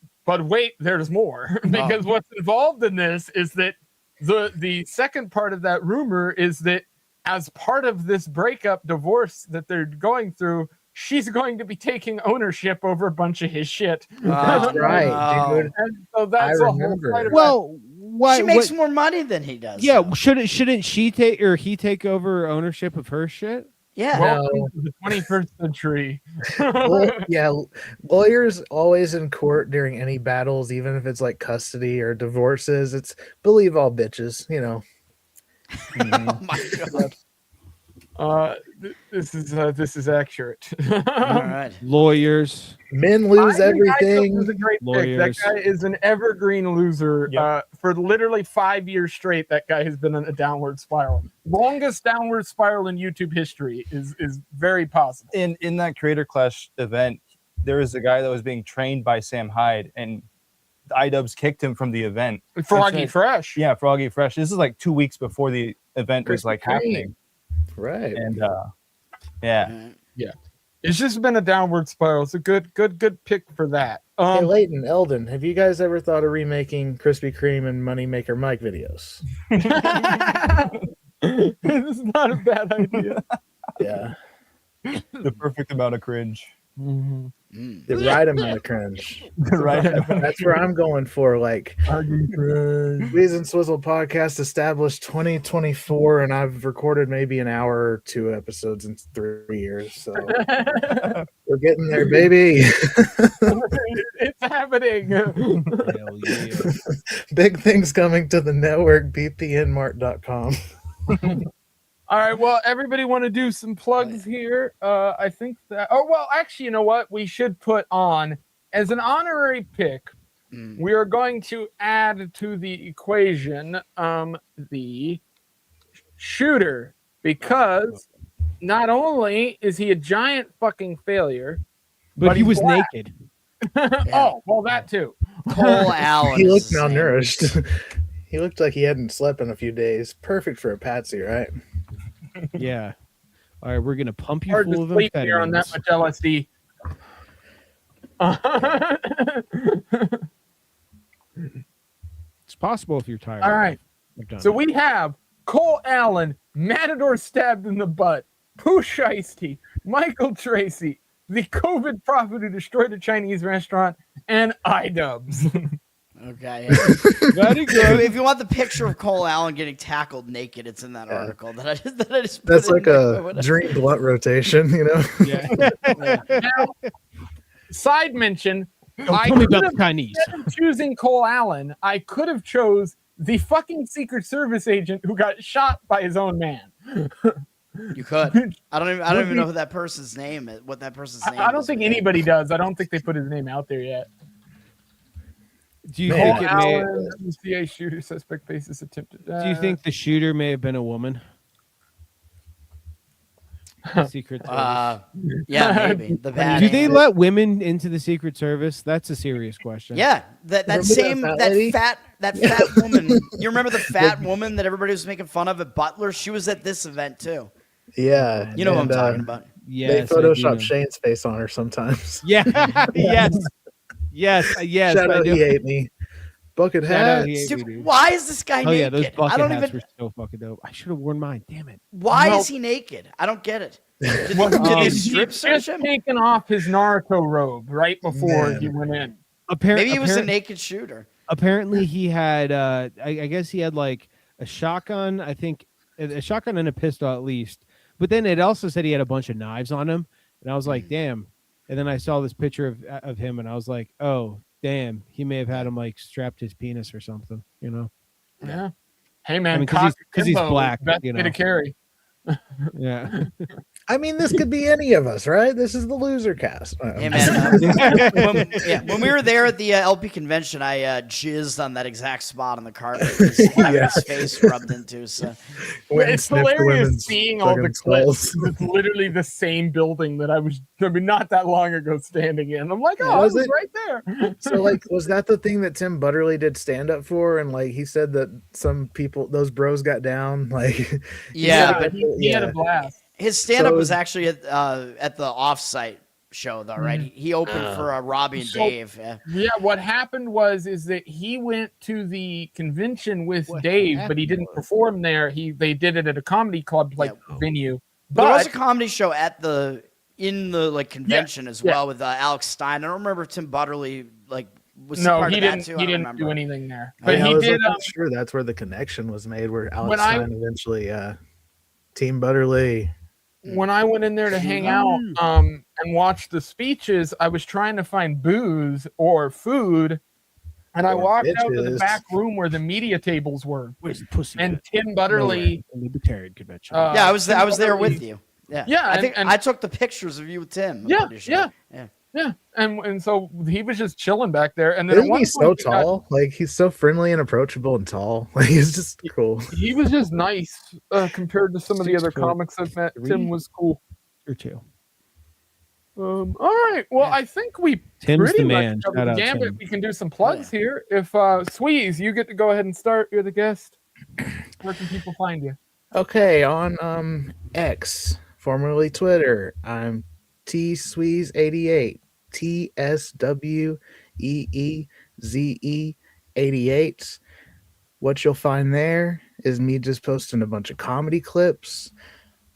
more. Because what's involved in this is that the second part of that rumor is that as part of this breakup divorce that they're going through, she's going to be taking ownership over a bunch of his shit. That's right, dude. And so that's I a whole remember. side of Well, why? She makes more money than he does. Yeah, though. shouldn't she take or he take over ownership of her shit? Yeah. welcome to the 21st century. Well, yeah, lawyers always in court during any battles, even if it's like custody or divorces, it's believe all bitches, you know. Oh my god. This is accurate. All right. Lawyers. Men lose I think everything. iDubbbz is a great pick. Lawyers. That guy is an evergreen loser. Yep. For literally 5 years straight, that guy has been on a downward spiral. Longest downward spiral in YouTube history is very possible. In that Creator Clash event, there was a guy that was being trained by Sam Hyde, and the iDubbbz kicked him from the event. Froggy Fresh. Yeah, Froggy Fresh. This is like 2 weeks before the event was like happening. Right. And yeah. It's just been a downward spiral. It's a good pick for that. Hey, Leighton, Eldon, have you guys ever thought of remaking Krispy Kreme and Moneymaker Mike videos? It's not a bad idea. Yeah. The perfect amount of cringe. The right amount of cringe. Right. That's where I'm going for. Like, SWEEZE and Swizzle podcast established 2024, and I've recorded maybe an hour or 2 episodes in 3 years. So we're getting there, baby. It's happening. Hell yeah. Big things coming to the network, bpnmart.com. All right. Well, everybody want to do some plugs here? I think that. Oh well, actually, you know what? We should put on as an honorary pick. We are going to add to the equation the shooter, because not only is he a giant fucking failure, But he he's was black. naked. Oh well, that too. Cole Allen. He is looked his name. malnourished. He looked like he hadn't slept in a few days. Perfect for a patsy, right? Yeah. All right, we're gonna pump you Hard full to of sleep here on that amphetamines. much LSD. It's possible if you're tired. All right. I've done So it. we have Cole Allen, Matador stabbed in the butt, Pooh Shiesty, Michael Tracy, the COVID prophet who destroyed a Chinese restaurant, and iDubbbz. Okay. Very good. If you want the picture of Cole Allen getting tackled naked, it's in that article that I just put That's in like there. a dream blunt rotation, you know? Yeah. Now, side mention, Don't tell me about the Chinese. instead of choosing Cole Allen, I could have chose the fucking Secret Service agent who got shot by his own man. You could. I don't even know who that person's name is. What that person's name is. I don't think anybody does. I don't think they put his name out there yet. Do you Cole think it may? Allen, WCA shooter suspect faces attempted. Do you think the shooter may have been a woman? Secret Service. Yeah, maybe. The bad Do they hand. let women into the Secret Service? That's a serious question. Yeah, that Remember same that fat that lady? fat woman. You remember the fat woman that everybody was making fun of at Butler? She was at this event too. Yeah. You know what I'm and, talking about. They Yes, I do know. Photoshop Shane's face on her sometimes. Yeah. Yes. Shout I out, do. he ate me. Bucket Shout out, hat. he ate me, Dude, dude. why is this guy Oh naked? yeah, those bucket I don't hats even. were so fucking dope. I should have worn mine. Damn it. Why Well- is he naked? I don't get it. Did, Well, did they he's strip just search him? taken off his Naruto robe right before Man. he went in. Maybe he was a naked shooter. Apparently he had I guess he had like a shotgun, I think a shotgun and a pistol at least. But then it also said he had a bunch of knives on him. And I was like, damn. And then I saw this picture of him and I was like, oh, damn. He may have had him like strapped his penis or something, you know? Yeah. Hey man, I mean, cock because he's Timbo, black, best you way to know. carry. Yeah. I mean, this could be any of us, right? This is the loser cast. Hey man, when we were there at the LP convention, I jizzed on that exact spot on the carpet. His face rubbed into. So It's hilarious seeing all the clips. skulls. It's literally the same building that I mean, not that long ago standing in. I'm like, oh, Was I was it? right there. So, like, was that the thing that Tim Butterly did stand up for? And like, he said that some people, those bros, got down. Like, yeah, but he had a blast. His stand-up So- was actually at the off-site show, though, right? He opened for Robbie and So- Dave. Yeah. What happened is that he went to the convention with Dave, but he didn't perform there. They did it at a comedy club venue. But there was a But comedy show in the convention as well with Alex Stein. I don't remember if Tim Butterly was no, part he of that didn't. too. He I don't didn't remember. do anything there. but But he did. I'm sure that's where the connection was made, where Alex When I- Stein eventually, Team Butterly. When I went in there to hang out and watch the speeches, I was trying to find booze or food, and I Or walked out to the bitches. back room where the media tables were. Where's the pussy? And Tim Butterly, Libertarian convention. Yeah, I was Tim there with Butterly- you. Yeah, Yeah, I think and- I took the pictures of you with Tim. I'm Yeah, pretty sure. yeah, and so he was just chilling back there, and then Isn't at one he so point he got- tall? Like, he's so friendly and approachable and tall. Like, he's just cool. he was just nice compared to some of the other 6'3". comics I've met. Tim was cool. Or two. All right. Well, I think we Tim's pretty the much man. covered Shout the out gambit. Tim. We can do some plugs here. If SWEEZE, you get to go ahead and start. You're the guest. Where can people find you? Okay, on X, formerly Twitter, I'm TSWEEZE88. TSWEEZE88. What you'll find there is me just posting a bunch of comedy clips.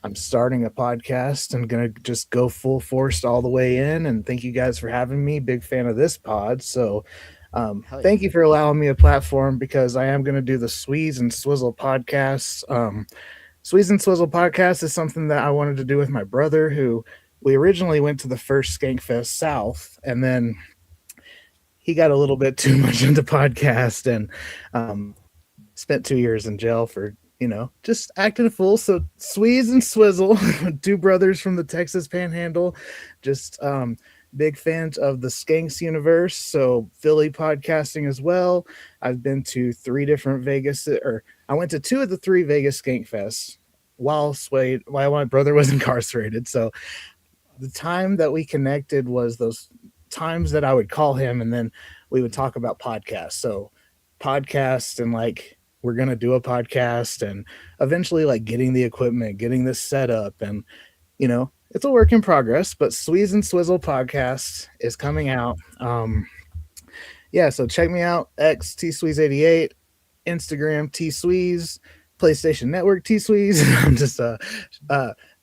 I'm starting a podcast and gonna just go full force all the way in. And thank you guys for having me. Big fan of this pod. So thank you for allowing me a platform, because I am gonna do the SWEEZE and Swizzle podcast. SWEEZE and Swizzle podcast is something that I wanted to do with my brother, who we originally went to the first Skankfest South, and then he got a little bit too much into podcast and spent 2 years in jail for, just acting a fool. So SWEEZE and Swizzle, two brothers from the Texas Panhandle, just big fans of the Skanks universe. So Philly podcasting as well. I've been to 3 different Vegas, or I went to 2 of the 3 Vegas Skank Fests while my brother was incarcerated. So the time that we connected was those times that I would call him, and then we would talk about podcasts. So podcast, and like, we're going to do a podcast, and eventually like getting the equipment, getting this set up, and it's a work in progress, but SWEEZE and Swizzle podcast is coming out. So check me out. X TSWEEZE88, Instagram TSWEEZE, PlayStation Network TSWEEZE. I'm just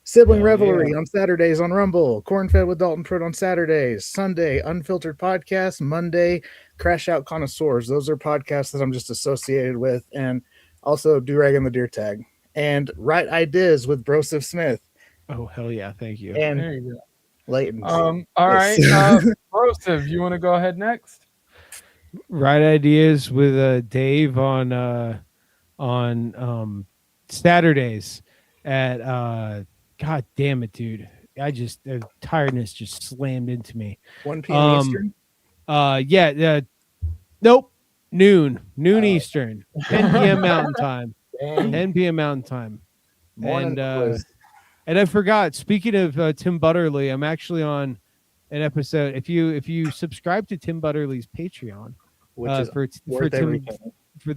Sibling Revelry on Saturdays on Rumble, Corn-Fed with Dalton Pruitt on Saturdays, Sunday Unfiltered Podcast, Monday Crash Out Connoisseurs. Those are podcasts that I'm just associated with, and also Durag and the Deer Tag, and Right Ideas with Broseph Smith. Oh, hell yeah. Thank you. And There you go. Leighton. All right. Broseph, you want to go ahead next? Right Ideas with Dave on Saturdays at God damn it, dude. Tiredness just slammed into me. 1 p.m. Eastern? Nope. Noon Eastern. 10 p.m. Mountain Time. 10 p.m. Mountain Time. Morning quiz. And I forgot, speaking of Tim Butterly, I'm actually on an episode. If you subscribe to Tim Butterly's Patreon, Which is for everything. the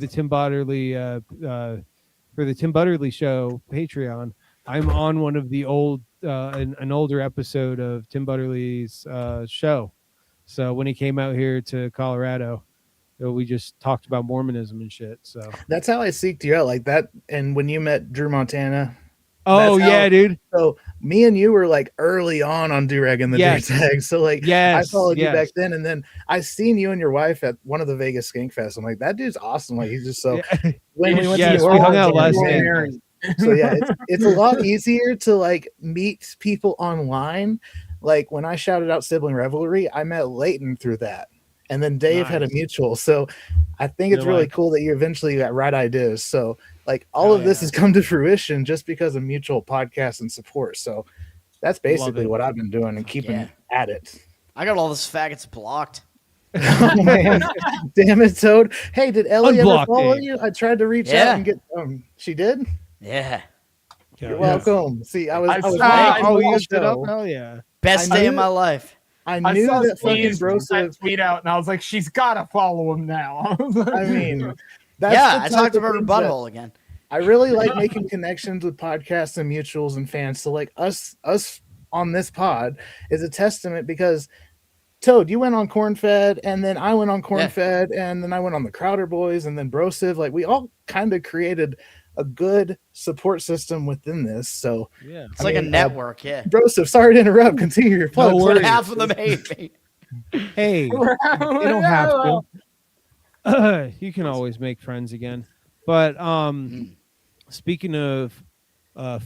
Tim Butterly show Patreon, I'm on one of the old an older episode of Tim Butterly's show. So when he came out here to Colorado, we just talked about Mormonism and shit. So That's how I seeked you out, like that. And when you met Drew Montana. Oh yeah, dude. So me and you were like early on Durag and the Deer Tag. So like, I followed you back then, and then I seen you and your wife at one of the Vegas Skink Fest. I'm like, that dude's awesome. Like, he's just so. When we went to we hung out last night. So yeah, it's a lot easier to like meet people online. Like when I shouted out Sibling Revelry, I met Leighton through that, and then Dave had a mutual. So I think it's really cool that you eventually got Right Ideas. So like all of this has come to fruition just because of mutual podcasts and support. So that's basically what I've been doing and keeping at it. I got all this faggots blocked. Oh man, damn it, Toad. Hey, did Ellie ever Unblock follow Dave. you? I tried to reach out and get she did? Yeah. You're welcome. See, I was you looked it up? Hell yeah. Best day of my life. I knew saw that fucking Steve Broseph tweet out, and I was like, she's gotta follow him now. I mean, I talked about her butthole again. I really like making connections with podcasts and mutuals and fans. So like us on this pod is a testament because Toad, you went on Corn-Fed, and then I went on Corn-Fed, and then I went on the Crowder Boys, and then Broseph. Like we all kind of created a good support system within this. So it's like a network. Broseph, sorry to interrupt. Continue your plug. No, half of them hate me. Hey, you don't have to. You can always make friends again. But speaking of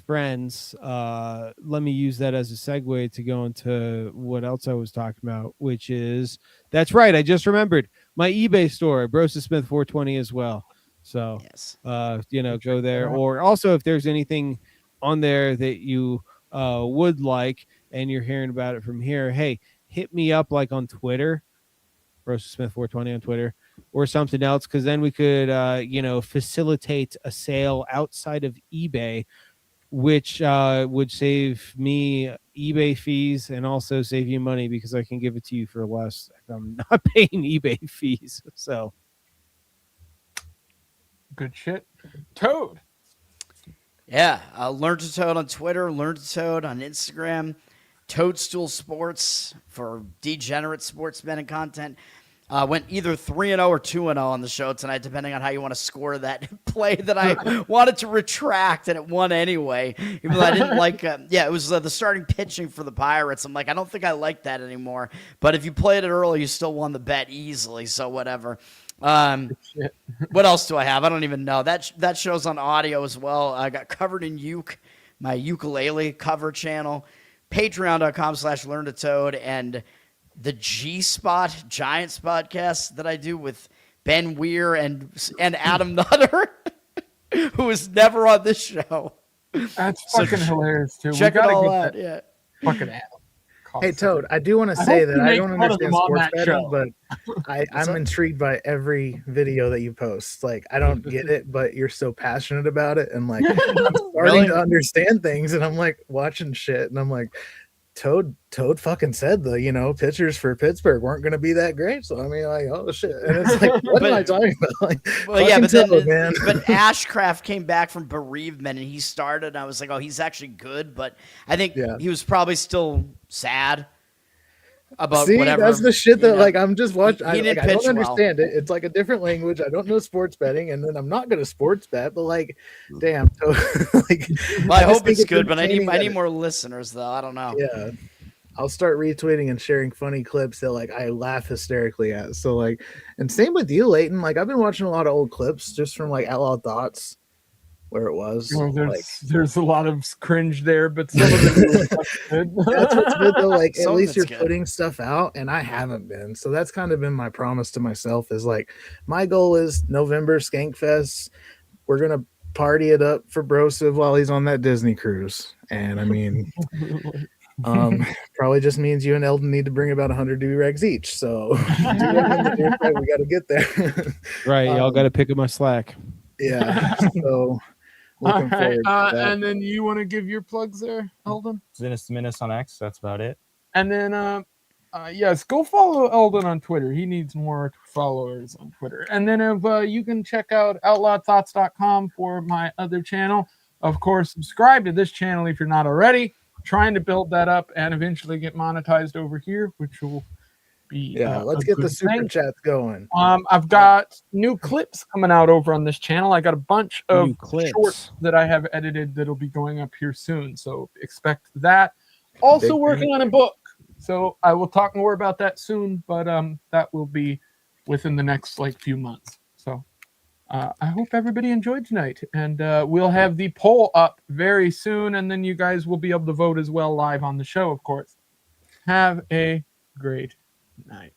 friends, let me use that as a segue to go into what else I was talking about, which is that's right. I just remembered my eBay store, Broseph Smith 420 as well. So, go there. Or also, if there's anything on there that you would like and you're hearing about it from here, hey, hit me up like on Twitter, Broseph Smith 420 on Twitter, or something else, because then we could, facilitate a sale outside of eBay, which would save me eBay fees and also save you money because I can give it to you for less if I'm not paying eBay fees. So. Good shit. Toad. Yeah. Learn to Toad on Twitter, Learn to Toad on Instagram, Toadstool Sports for degenerate sportsmen and content. Went either 3-0 or 2-0 on the show tonight, depending on how you want to score that play that I wanted to retract, and it won anyway. Even though I didn't like, it was the starting pitching for the Pirates. I'm like, I don't think I like that anymore. But if you played it early, you still won the bet easily. So whatever. What else do I have? I don't even know. That show's on audio as well. I got Covered in Uke, my ukulele cover channel, patreon.com/learn-to-toad, and the G-Spot Giants podcast that I do with Ben Weir and Adam Nutter, who is never on this show. That's fucking hilarious too. Check it all out. Yeah. Fucking Adam. Hey Toad, I do want to say that I don't understand sports betting, but I'm intrigued by every video that you post. Like I don't get it, but you're so passionate about it, and like I'm starting to understand things, and I'm like watching shit, and I'm like, Toad fucking said the pitchers for Pittsburgh weren't going to be that great. So I mean, like, oh shit, and it's like, what am I talking about? Like, well, yeah, but Toad, man. But Ashcraft came back from bereavement and he started. And I was like, oh, he's actually good, but I think he was probably still sad about whatever. That's the shit that like I'm just watching. He didn't I don't pitch understand it. It's like a different language. I don't know sports betting, and then I'm not going to sports bet. But like, damn. So, like, well, I hope it's good, but I need more listeners though. I don't know. Yeah. I'll start retweeting and sharing funny clips that like I laugh hysterically at. So like, and same with you, Leighton. Like I've been watching a lot of old clips just from like Outlaw Thoughts, where it was. Well, there's a lot of cringe there, but some of it good. That's what's good though. Like at least you're putting stuff out, and I haven't been. So that's kind of been my promise to myself. Is like my goal is November Skankfest. We're gonna party it up for Broseph while he's on that Disney cruise, and I mean. Probably just means you and Eldon need to bring about 100 do-rags each. So we got to get there. Right, y'all got to pick up my slack. Yeah. So looking forward to that. And then you want to give your plugs there, Eldon? Zinus on X. That's about it. And then yes, go follow Eldon on Twitter. He needs more followers on Twitter. And then if you can check out outlawthoughts.com for my other channel. Of course, subscribe to this channel if you're not already. Trying to build that up and eventually get monetized over here, which will be let's get the super chats going. I've got new clips coming out over on this channel. I got a bunch of shorts that I have edited that'll be going up here soon, so expect that. Also working on a book, so I will talk more about that soon, but that will be within the next few months. So I hope everybody enjoyed tonight, and we'll have the poll up very soon, and then you guys will be able to vote as well live on the show, of course. Have a great night.